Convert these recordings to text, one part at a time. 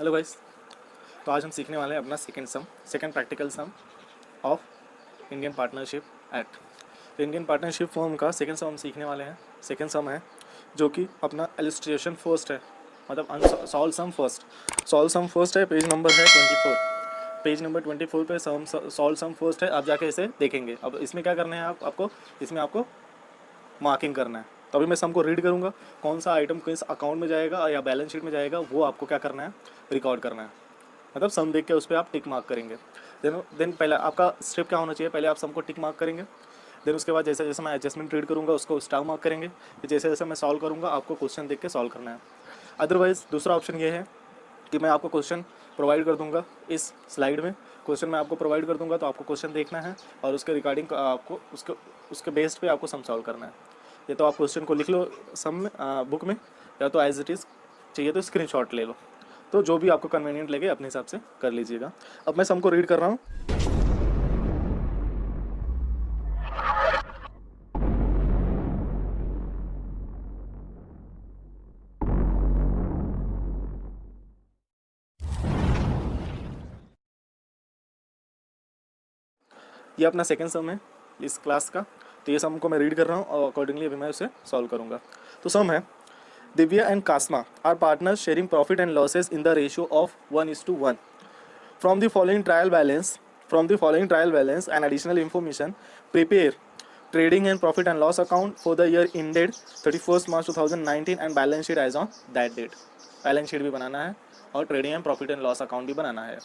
Hello guys. तो आज हम सीखने वाले हैं अपना second practical sum of Indian partnership act. तो इंडियन पार्टनरशिप फॉर्म का सेकंड सम हम सीखने वाले हैं। सेकंड सम है जो कि अपना इलस्ट्रेशन फर्स्ट है, मतलब सॉल्व सम फर्स्ट है। पेज नंबर है 24। पेज नंबर 24 पे सॉल्व सम फर्स्ट है। आप जाके इसे देखेंगे। अब इसमें क्या करना है, इसमें आपको मार्किंग करना है। तो अभी मैं सम को रीड करूँगा, कौन सा आइटम किस अकाउंट में जाएगा या बैलेंस शीट में जाएगा वो आपको क्या करना है, रिकॉर्ड करना है। मतलब सम देख के उस पर आप टिक मार्क करेंगे। देन पहले आपका स्टेप क्या होना चाहिए, पहले आप सम को टिक मार्क करेंगे। देन उसके बाद जैसे जैसे मैं एडजस्टमेंट रीड करूँगा उसको स्टार मार्क करेंगे। जैसे जैसे मैं सॉल्व करूँगा आपको क्वेश्चन देख के सॉल्व करना है। अदरवाइज़ दूसरा ऑप्शन ये है कि मैं आपको क्वेश्चन प्रोवाइड कर दूंगा इस स्लाइड में। क्वेश्चन मैं आपको प्रोवाइड कर दूंगा तो आपको क्वेश्चन देखना है और उसके रिगार्डिंग आपको उसके बेस्ड पे आपको सम सॉल्व करना है। ये तो आप क्वेश्चन को लिख लो सम में बुक में, या तो एज इट इज़ चाहिए तो स्क्रीनशॉट ले लो। तो जो भी आपको कन्वीनियंट लगे अपने हिसाब से कर लीजिएगा। अब मैं सम को रीड कर रहा हूँ। ये अपना सेकंड सम है इस क्लास का। तो ये सम को मैं रीड कर रहा हूँ और अकॉर्डिंगली अभी मैं उसे सॉल्व करूँगा। तो सम है, Divya and Kasma are partners sharing profit and losses in the ratio of 1:1। From the following trial balance and additional information, prepare trading and profit and loss account for the year ended 31st March 2019 and balance sheet as on that date। Balance sheet भी बनाना है और trading and profit and loss account भी बनाना है।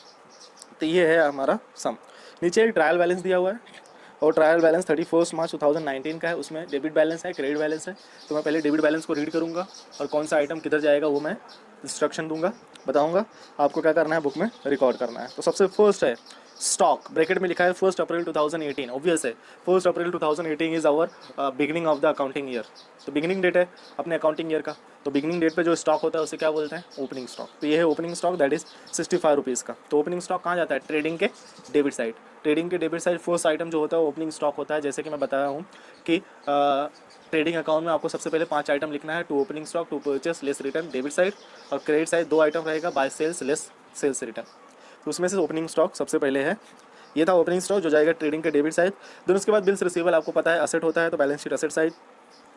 तो ये है हमारा सम। नीचे एक ट्रायल बैलेंस दिया हुआ है और ट्रायल बैलेंस 31 मार्च 2019 का है। उसमें डेबिट बैलेंस है, क्रेडिट बैलेंस है। तो मैं पहले डेबिट बैलेंस को रीड करूँगा और कौन सा आइटम किधर जाएगा वो मैं इंस्ट्रक्शन दूंगा, बताऊंगा। आपको क्या करना है, बुक में रिकॉर्ड करना है। तो सबसे फर्स्ट है स्टॉक, ब्रैकेट में लिखा है 1 अप्रैल 2018। ऑब्वियस है 1 April 2018 is our beginning of the accounting year. तो बिगिनिंग डेट है अपने अकाउंटिंग ईयर का। तो बिगिनिंग डेट पे जो स्टॉक होता है उसे क्या बोलते हैं, ओपनिंग स्टॉक। तो ये है opening stock, that is 65 rupees का। तो ओपनिंग स्टॉक कहाँ जाता है, ट्रेडिंग के डेबिट साइड। ट्रेडिंग के डेबिट साइड फर्स्ट आइटम जो होता है ओपनिंग स्टॉक होता है। जैसे कि मैं बताया हूँ कि ट्रेडिंग अकाउंट में आपको सबसे पहले 5 आइटम लिखना है। 2 opening stock, 2 purchase less return debit side, और क्रेडिट साइड 2 आइटम रहेगा, by sales less sales return. तो उसमें से ओपनिंग स्टॉक सबसे पहले है। ये था ओपनिंग स्टॉक जो जाएगा ट्रेडिंग के डेबिट साइड। देन उसके बाद बिल्स रिसीवेबल आपको पता है असेट होता है, तो balance sheet asset side.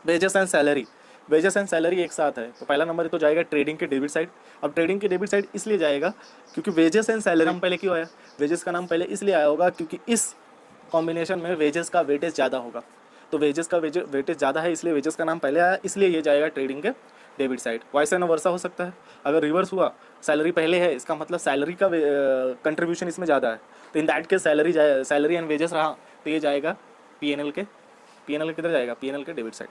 Wages and salary, wages and salary एक साथ है। तो पहला नंबर तो जाएगा ट्रेडिंग के डेबिट साइड। अब ट्रेडिंग के डेबिट साइड इसलिए जाएगा क्योंकि वेजेस एंड सैलरी नाम पहले क्यों आया, वेजेस का नाम पहले इसलिए आया होगा क्योंकि इस कॉम्बिनेशन में वेजेस का वेटेज ज़्यादा होगा। तो वेजेस का वेटेज ज़्यादा है इसलिए वेजेस का नाम पहले आया, इसलिए ये जाएगा ट्रेडिंग के डेबिट साइड। वाइस एंड वर्सा हो सकता है। अगर रिवर्स हुआ, सैलरी पहले है, इसका मतलब सैलरी का कंट्रीब्यूशन इसमें ज़्यादा है, तो इन दैट के सैलरी एंड वेजेस रहा तो ये जाएगा पीएनएल के किधर जाएगा, पीएनएल के डेबिट साइड।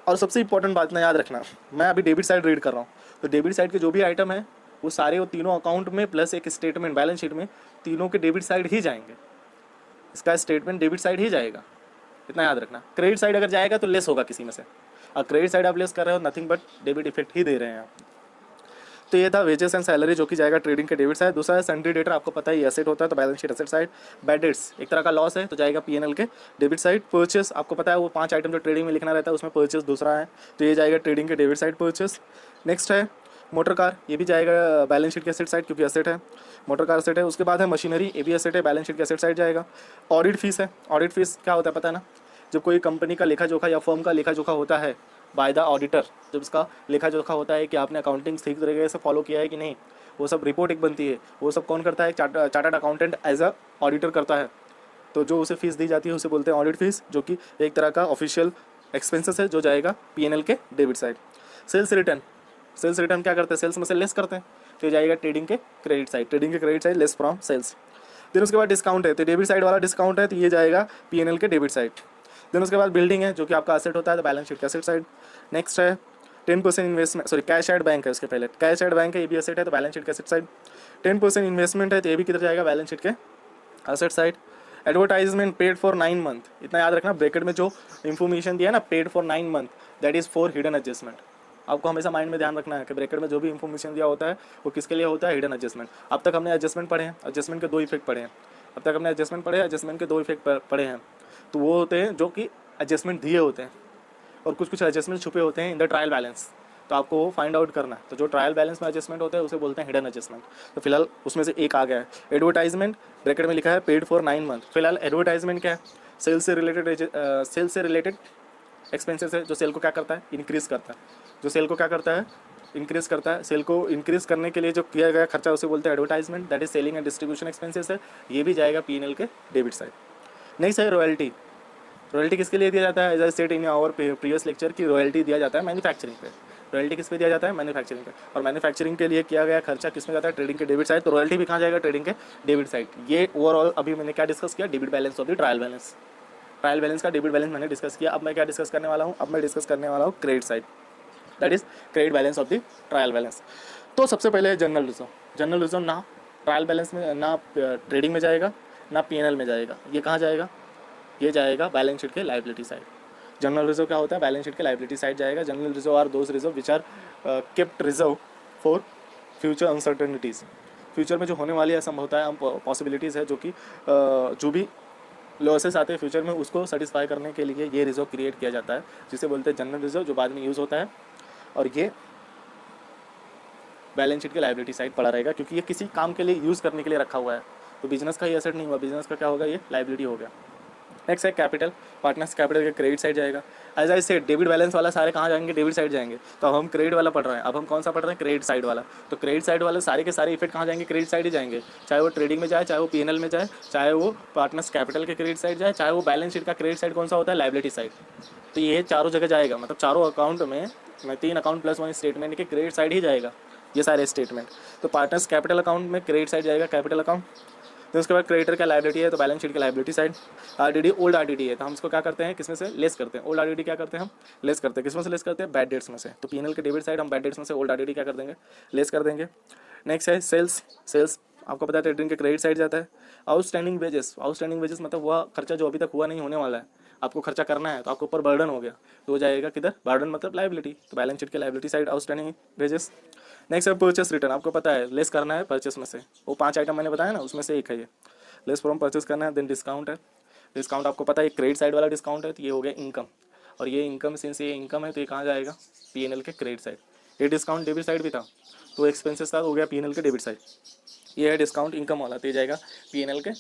और सबसे इंपॉर्टेंट बात ना याद रखना, मैं अभी डेबिट साइड रीड कर रहा हूँ, तो डेबिट साइड के जो भी आइटम है वो सारे वो तीनों अकाउंट में प्लस एक स्टेटमेंट बैलेंस शीट में तीनों के डेबिट साइड ही जाएंगे। इसका स्टेटमेंट डेबिट साइड ही जाएगा, इतना याद रखना। क्रेडिट साइड अगर जाएगा तो लेस होगा किसी में से, और क्रेडिट साइड आप लेस कर रहे हो, नथिंग बट डेबिट इफेक्ट ही दे रहे हैं आप। तो ये था वेजेस एंड सैलरी जो कि जाएगा ट्रेडिंग के डेबिट साइड। दूसरा है सन्ड्री डेटर, आपको पता है ये एसेट होता है तो balance sheet asset side. Bad debts एक तरह का लॉस है तो जाएगा पीएनएल के डेबिट साइड। परचेस आपको पता है वो 5 आइटम जो ट्रेडिंग में लिखना रहता है उसमें परचेस दूसरा है, तो ये जाएगा ट्रेडिंग के डेबिट साइड परचेस। नेक्स्ट है मोटर कार, ये भी जाएगा बैलेंस शीट के एसेट साइड क्योंकि एसेट है, मोटर कार एसेट है। उसके बाद है मशीनरी, ये भी एसेट है, बैलेंस शीट के एसेट साइड जाएगा। ऑडिट फीस है, ऑडिट फीस क्या होता है पता है ना, जब कोई कंपनी का लेखा जोखा या फर्म का लेखा जोखा होता है बाय द ऑडिटर, जब इसका लेखा जोखा होता है कि आपने अकाउंटिंग ठीक तरीके से फॉलो किया है कि नहीं, वो सब रिपोर्ट एक बनती है, वो सब कौन करता है, chartered accountant as a auditor करता है। तो जो उसे फीस दी जाती है उसे बोलते हैं ऑडिट फीस, जो कि एक तरह का ऑफिशियल एक्सपेंसेस है जो जाएगा पीएनएल के debit side. Sales return, sales return क्या करते हैं, सेल्स में से लेस करते हैं, तो ये जाएगा ट्रेडिंग के क्रेडिट साइड, ट्रेडिंग के credit side less from sales. Then उसके बाद डिस्काउंट है, तो डेबिट साइड वाला डिस्काउंट है तो ये जाएगा पीएनएल के डेबिट साइड। देन उसके बाद बिल्डिंग है जो कि आपका एसेट होता है तो बैलेंस शीट का एसेट साइड। नेक्स्ट है 10% investment, sorry cash and bank है, उसके पहले कैश एड बैंक है, ये भी एसेट है तो बैलेंस शीट का एसेट साइड। 10% इन्वेस्टमेंट है तो ये भी किधर जाएगा, बैलेंस शीट के asset side. Advertisement paid for 9 month, इतना याद रखना, ब्रैकेट में जो इन्फॉर्मेशन दिया है ना paid for 9 month, that is for hidden adjustment. आपको हमेशा माइंड में ध्यान रखना है कि ब्रैकेट में जो भी इन्फॉर्मेशन दिया होता है वो किसके लिए होता है, हिडन एडजस्टमेंट। अब तक हमने एडजस्टमेंट पढ़े हैं, एडजस्टमेंट के 2 इफेक्ट पढ़े हैं। अब तक हमने एडजस्टमेंट पढ़े, एडजस्टमेंट के 2 इफेक्ट पढ़े हैं। तो वो होते हैं जो कि एडजस्टमेंट दिए होते हैं और कुछ एडजस्टमेंट छुपे होते हैं इन द ट्रायल बैलेंस। तो आपको वो फाइंड आउट करना है। तो जो ट्रायल बैलेंस में एडजस्टमेंट होता है उसे बोलते हैं हिडन एडजस्टमेंट। तो फिलहाल उसमें से एक आ गया है एडवर्टाइजमेंट, ब्रैकेट में लिखा है पेड फॉर 9 मंथ। फिलहाल एडवर्टाइजमेंट क्या है, सेल से रिलेटेड एक्सपेंसेस है, जो सेल को क्या करता है, इंक्रीज़ करता है। जो सेल को क्या करता है, इंक्रीज़ करता है। सेल को इंक्रीज़ करने के लिए जो किया गया खर्चा उसे बोलते हैं advertisement, that is selling and distribution expenses है। ये भी जाएगा P&L के डेबिट साइड। नेक्स्ट है रॉयल्टी। रॉयल्टी किसके लिए दिया जाता है, as I said in our previous lecture की रॉयल्टी दिया जाता है मैन्युफैक्चरिंग पे। रॉयल्टी किस पे दिया जाता है, मैन्युफैक्चरिंग पे। और मैन्युफैक्चरिंग के लिए किया गया खर्चा किस में जाता है, ट्रेडिंग के डेबिट साइड। तो रॉयल्टी भी कहाँ जाएगा, ट्रेडिंग के डेबिट साइड। ये ओवरऑल अभी मैंने क्या डिस्कस किया, debit balance of the trial balance. Trial balance का डेबिट बैलेंस मैंने डिस्कस किया। अब मैं क्या डिस्कस करने वाला हूँ, अब मैं डिस्कस करने वाला हूँ credit side, that is credit balance of the trial balance. तो सबसे पहले है जनरल रिजर्व। जनरल रिजर्व ना ट्रायल बैलेंस में, ना ट्रेडिंग में जाएगा, ना P&L में जाएगा। ये कहाँ जाएगा, ये जाएगा बैलेंस शीट के लाइबिलिटी साइड। जनरल रिजर्व क्या होता है, बैलेंस शीट के लाइबिलिटी साइड जाएगा। General reserve are those reserve which are kept reserve for future uncertainties. Future में जो होने वाली असंभवताएं, पॉसिबिलिटीज़ है, जो कि जो भी लॉसेस आते हैं फ्यूचर में, उसको सेटिस्फाई करने के लिए ये रिजर्व क्रिएट किया जाता है, जिसे बोलते हैं जनरल रिजर्व, जो बाद में यूज़ होता है। और ये बैलेंस शीट के लाइबिलिटी साइड पड़ा रहेगा, क्योंकि ये किसी काम के लिए यूज़ करने के लिए रखा हुआ है। तो बिजनेस का ये एसेट नहीं हुआ, बिजनेस का क्या होगा, ये लाइबिलिटी हो गया। नेक्स्ट है कैपिटल। पार्टनर्स कैपिटल के क्रेडिट साइड जाएगा। As I said debit balance वाला सारे कहाँ जाएंगे, डेबिट साइड जाएंगे। तो अब हम क्रेडिट वाला पढ़ रहे हैं, अब हम कौन सा पढ़ रहे हैं, क्रेडिट साइड वाला। तो क्रेडिट साइड वाले सारे के सारे इफेक्ट कहाँ जाएंगे, क्रेडिट साइड ही जाएंगे। चाहे वो ट्रेडिंग में जाए, चाहे वो P&L में जाए, चाहे वो पार्टनर्स कैपिटल के क्रेडिट साइड जाए, चाहे वो बैलेंस शीट का क्रेडिट साइड कौन सा होता है, लाइबिलिटी साइड। तो ये चारों जगह जाएगा, मतलब चारों अकाउंट में 3 अकाउंट प्लस 1 स्टेटमेंट के क्रेडिट साइड ही जाएगा ये सारे स्टेटमेंट। तो पार्टनर्स कैपिटल अकाउंट में क्रेडिट साइड जाएगा, कैपिटल अकाउंट। तो उसके बाद क्रेडिटर का लाइबिलिटी है, तो बैलेंस शीट की liability side. RDD old RDD है, तो हम इसको क्या करते हैं, किसमें से लेस करते हैं। ओल्ड RDD क्या करते हैं, हम लेस करते हैं, किसमें से लेस करते हैं, बैड डेट्स में से। तो P&L के डेबिट साइड हम बैड डेट्स में से ओल्ड RDD क्या कर देंगे, लेस कर देंगे। नेक्स्ट है सेल्स। सेल्स आपको पता है ट्रेडिंग के क्रेडिट साइड जाता है। Outstanding wages. आउटस्टैंडिंग वेजेस मतलब वह खर्चा जो अभी तक हुआ नहीं, होने वाला है, आपको खर्चा करना है, तो आपके ऊपर बर्डन हो गया, तो वो जाएगा किधर, बर्डन मतलब लाइबिलिटी। तो बैलेंस शीट के liability side outstanding wages. Next है परचेस रिटर्न। आपको पता है लेस करना है परचेस में से, वो 5 आइटम मैंने बताया ना, उसमें से एक है ये, लेस फ्रॉम परचेस करना है। देन डिस्काउंट है। डिस्काउंट आपको पता है क्रेडिट साइड वाला डिस्काउंट है, तो ये हो गया इनकम। और ये इनकम, सिंस ये इनकम है, तो ये कहाँ जाएगा, P&L के क्रेडिट साइड। ये डिस्काउंट डेबिट साइड भी था, तो एक्सपेंसेस था, हो गया P&L के डेबिट साइड। ये है डिस्काउंट इनकम वाला, तो ये जाएगा P&L के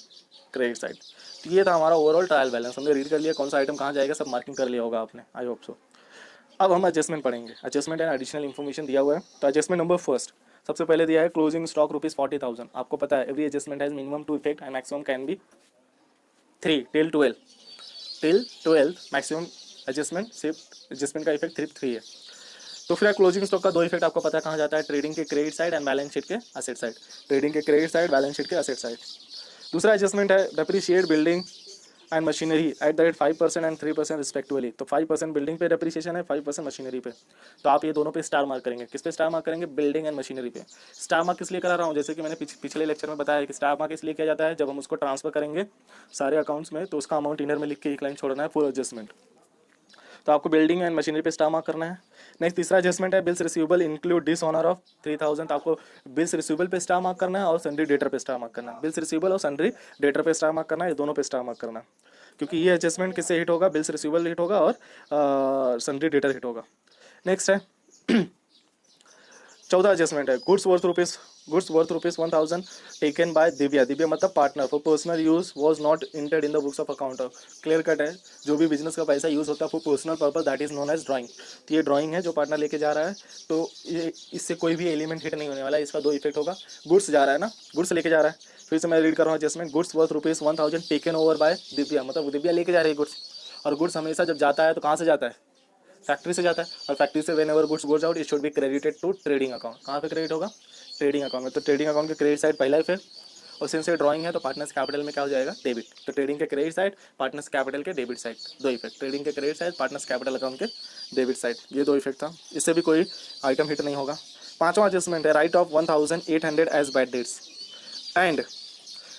क्रेडिट साइड। तो ये था हमारा ओवरऑल ट्रायल बैलेंस। हमने रीड कर लिया कौन सा आइटम कहाँ जाएगा, सब मार्किंग कर लिया होगा आपने, आई होप सो। अब हम एडजस्टमेंट पढ़ेंगे। एडजस्टमेंट एंड एडिशनल इन्फॉर्मेशन दिया हुआ है। तो एडजस्टमेंट नंबर फर्स्ट सबसे पहले दिया है क्लोजिंग स्टॉक ₹40,000। आपको पता है every adjustment has minimum 2 effect and maximum can be 3 till 12 maximum adjustment, सिर्फ एडजस्टमेंट का इफेक्ट 3 है। तो फिर क्लोजिंग स्टॉक का 2 इफेक्ट आपको पता है कहाँ जाता है, ट्रेडिंग के credit side and balance sheet के असेट साइड। ट्रेडिंग के क्रेडिट साइड, बैलेंस शीट के असेट साइड। दूसरा एडजस्टमेंट है depreciate building and machinery at the rate 5% and 3% respectively. तो 5% बिल्डिंग पे डेप्रिसिएशन है, 5% मशीनरी पे। तो आप ये दोनों पे स्टार मार्क करेंगे। किस पे स्टार मार्क करेंगे, बिल्डिंग एंड मशीनरी पे। स्टार मार्क किस लिए करा रहा हूँ, जैसे कि मैंने पिछले लेक्चर में बताया कि स्टार मार्क इसलिए किया जाता है, जब हम उसको ट्रांसफर करेंगे सारे अकाउंट्स में, तो उसका अमाउंट इनर में लिख के एक लाइन छोड़ना है, फुल एडजस्टमेंट। तो आपको बिल्डिंग एंड मशीनरी पे स्टार मार्क करना है। नेक्स्ट तीसरा एडजस्टमेंट है bills receivable include dishonour of 3,000। तो आपको बिल्स रिसीवेबल पे स्टार मार्क करना है और सन्ड्री डेटर पे स्टार मार्क करना है। बिल्स रिसीवेबल और सन्ड्री डेटर पे स्टार मार्क करना है, ये दोनों पे स्टार मार्क करना है, क्योंकि ये एडजस्टमेंट किससे हिट होगा, बिल्स रिसीवेबल हिट होगा और सन्ड्री डेटर हिट होगा। नेक्स्ट है 14 एडजस्टमेंट है goods worth rupees 1,000 taken by Divya. Divya मतलब partner for personal use was not entered in the books of account. Clear cut है, जो भी बिजनेस का पैसा यूज होता है for personal purpose that is known as drawing. तो ये ड्राइंग है जो पार्टनर लेके जा रहा है, तो ये इससे कोई भी एलिमेंट हिट नहीं होने वाला है। इसका 2 इफेक्ट होगा। गुड्स जा रहा है ना, गुड्स लेके जा रहा है। फिर से मैं रीड कर रहा हूँ adjustment. Goods worth rupees 1,000 taken over bye Divya, मतलब दिव्या लेके जा रही है गुड्स। और गुड्स हमेशा जब जाता है तो कहाँ से जाता है, फैक्ट्री से जाता है। और फैक्ट्री से whenever goods goes out it should be credited to trading account. कहाँ पे क्रेडिट होगा, ट्रेडिंग अकाउंट में। तो ट्रेडिंग अकाउंट के क्रेडिट साइड पहला इफेक्ट, और सिंस ये ड्राइंग है तो पार्टनर्स कैपिटल में क्या हो जाएगा, डेबिट। तो ट्रेडिंग के क्रेडिट साइड, पार्टनर्स कैपिटल के डेबिट साइड, 2 इफेक्ट। ट्रेडिंग के credit side, partners capital account के डेबिट साइड, ये 2 इफेक्ट था। इससे भी कोई आइटम हिट नहीं होगा। 5वां एडजस्टमेंट है write off 1,800 as bad debts and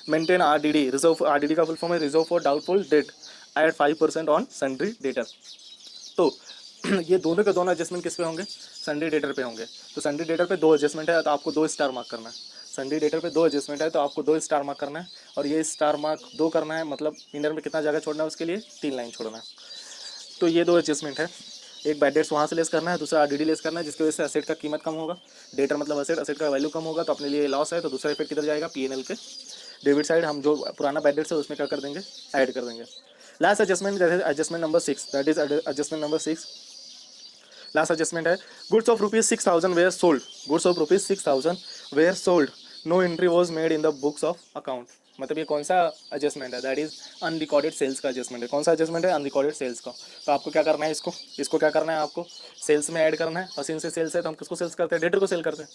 maintain RDD। Reserve RDD का फुल फॉर्म है reserve for doubtful debt at 5% on sundry debtor. तो ये दोनों के दोनों एडजस्टमेंट किस पे होंगे, सन्ड्री डेटर पे होंगे। तो सन्ड्री डेटर पे 2 एडजस्टमेंट है, तो आपको 2 स्टार मार्क करना है। सन्ड्री डेटर पे 2 एडजस्टमेंट है, तो आपको 2 स्टार मार्क करना है। और ये स्टार मार्क 2 करना है, मतलब इनर में कितना जगह छोड़ना है उसके लिए, 3 लाइन छोड़ना है। तो ये 2 एडजस्टमेंट है। एक बैड डेट्स वहाँ से लेस करना है, दूसरा आरडीडी लेस करना है, जिसकी वजह से एसेट का कीमत कम होगा। डेटर मतलब एसेट, एसेट का वैल्यू कम होगा तो अपने लिए लॉस है, तो दूसरा इफेक्ट किधर जाएगा, पीएनएल के डेबिट साइड। हम जो पुराना बैड डेट्स है उसमें क्या कर देंगे, ऐड कर देंगे। Last adjustment that is adjustment number 6, that is adjustment number 6। Last adjustment है, goods of rupees 6,000 were sold, goods of rupees 6,000 were sold, no entry was made in the books of account. मतलब ये कौन सा adjustment है, that is unrecorded sales का adjustment है। कौन सा एडजस्टमेंट है, अनरिकॉर्डेड सेल्स का। तो आपको क्या करना है, इसको क्या करना है, आपको सेल्स में ऐड करना है। और सिंस से सेल्स है तो हम किसको सेल्स करते हैं, डेटर को सेल करते हैं।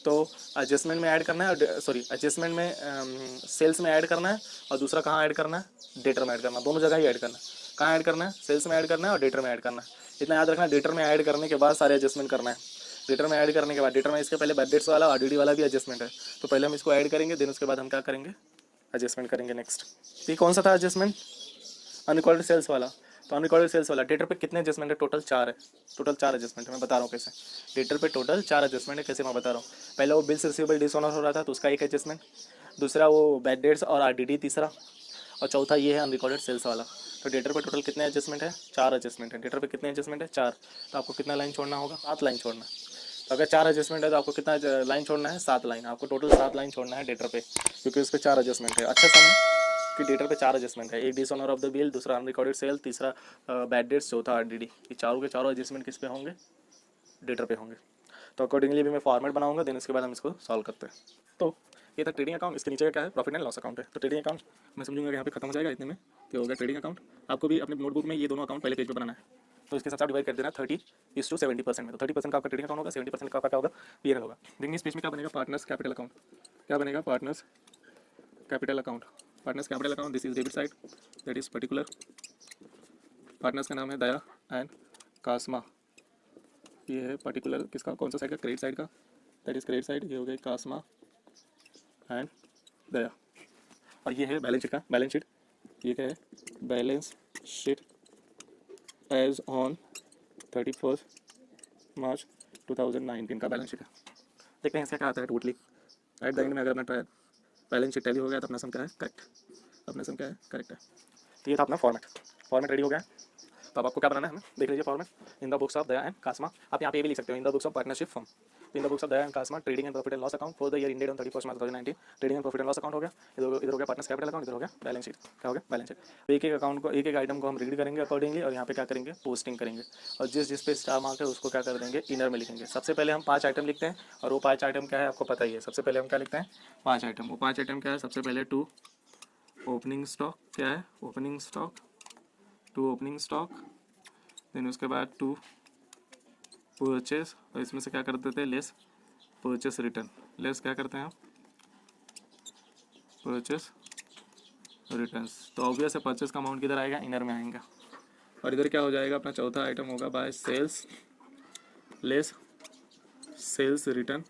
तो एडजस्टमेंट में ऐड करना है, सॉरी एडजस्टमेंट में सेल्स में ऐड करना है, और दूसरा कहाँ ऐड करना है, डेटर में ऐड करना है। दोनों जगह ही ऐड करना है। कहाँ ऐड करना है, सेल्स में ऐड करना है और डेटर में ऐड करना है। इतना याद रखना है, डेटर में ऐड करने के बाद सारे एडजस्टमेंट करना है। डेटर में ऐड करने के बाद, डेटर में इसके पहले बैड डेट्स वाला आरडीडी वाला भी एडजस्टमेंट है, तो पहले हम इसको ऐड करेंगे, देन उसके बाद हम क्या करेंगे, एडजस्टमेंट करेंगे नेक्स्ट। ये कौन सा था एडजस्टमेंट, अनरिकॉर्डेड सेल्स वाला। तो अनरिकॉर्डेड सेल्स वाला डेटर पे कितने एडजस्टमेंट है, टोटल 4 है। टोटल 4 एडजस्टमेंट है, मैं बता रहा हूँ कैसे। डेटर पे टोटल 4 एडजस्टमेंट है, कैसे मैं बता रहा हूँ। पहले वो बिल्स रिसीवेबल डिसऑनर हो रहा था तो उसका एक एडजस्टमेंट, दूसरा वो बैड डेट्स और आरडीडी तीसरा, और चौथा ये है अनरिकॉर्डेड सेल्स वाला। तो डेटर पे टोटल कितने एडजस्टमेंट है, 4 एडजस्टमेंट है। डेटर पे कितने एडजस्टमेंट है, 4। तो आपको कितना लाइन छोड़ना होगा, 7 लाइन छोड़ना है। तो अगर 4 एडजस्टमेंट है तो आपको कितना लाइन छोड़ना है, 7 लाइन। आपको टोटल 7 लाइन छोड़ना है डेटर पे, क्योंकि उस पर 4 एडजस्टमेंट है। अच्छा समझ कि डेटर पे 4 एडजस्टमेंट है, एक डिसऑनर ऑफ द बिल, दूसरा अनरिकॉर्डेड सेल, तीसरा बैड डेट्स, चौथा आरडीडी। ये चारों के चारों एडजस्टमेंट किस पे होंगे, डेटर पे होंगे। तो अकॉर्डिंगली भी मैं फॉर्मेट बनाऊंगा, देन उसके बाद हम इसको सॉल्व करते हैं। तो ये था ट्रेडिंग अकाउंट, इसके नीचे का क्या है, प्रॉफिट एंड लॉस अकाउंट है। तो ट्रेडिंग अकाउंट मैं समझूंगा कि यहाँ पे खत्म हो जाएगा इतने में, तो हो गया ट्रेडिंग अकाउंट। आपको भी अपने नोटबुक में ये दोनों अकाउंट पहले पेज पे बनाना है, तो इसके साथ डिवाइड कर देना 30:70% में। तो 30% का आपका ट्रेडिंग अकाउंट होगा, 70% का आपका क्या होगा, पीएनएल होगा। देखिए इस पेज में क्या बनेगा, पार्टनर्स कैपिटल अकाउंट। क्या बनेगा, partners capital account. Partners capital account, this is debit side, that is particular. Partners का नाम है दया एंड कास्मा। ये है पर्टिकुलर किसका, कौन सा साइड का, क्रेडिट साइड का, दैट इज क्रेडिट साइड। ये हो गया कास्मा एंड दया। और ये है बैलेंस शीट का, बैलेंस शीट। ये क्या है, balance sheet as on 31 March 2019 का बैलेंस शीट है। देखते हैं इसका क्या आता है टोटली एट द एंड में। अगर अपना बैलेंस शीट टैली हो गया तो अपना सम क्या है, करेक्ट। अपना सम क्या है, करेक्ट है। तो ये था अपना फॉर्मेट रेडी हो गया। तो अब आपको क्या बनाना है, हमें देख लीजिए format. In the books of Daya and Kasma, आप यहाँ पे भी लिख सकते हो, in the books of partnership firm. In the books of Daya and Kasma trading and profit and loss account for the year ended on 31 March 2019। Trading and profit and loss account हो गया, इधर हो गया पार्टनर्स कैपिटल अकाउंट, इधर हो गया balance sheet. क्या हो गया, बैलेंस शीट। तो एक एक अकाउंट को, एक एक आइटम को हम रीड करेंगे अकॉर्डिंगली, और यहाँ पे क्या करेंगे, पोस्टिंग करेंगे। और जिस पे स्टार मार्क है उसको क्या कर देंगे, इनर में लिखेंगे। सबसे पहले हम 5 आइटम लिखते हैं, और वो 5 आइटम क्या है आपको पता ही है। सबसे पहले हम क्या लिखते हैं, 5 आइटम। वो 5 आइटम क्या है, सबसे पहले 2 ओपनिंग स्टॉक। क्या है, opening stock, 2 opening stock. Then उसके बाद 2 परचेस, और इसमें से क्या कर देते हैं, लेस परचेस रिटर्न। लेस क्या करते हैं आप, परचेस रिटर्न्स। तो ऑब्वियस है परचेस का अमाउंट किधर आएगा, इनर में आएगा। और इधर क्या हो जाएगा, अपना चौथा आइटम होगा by sales less sales return.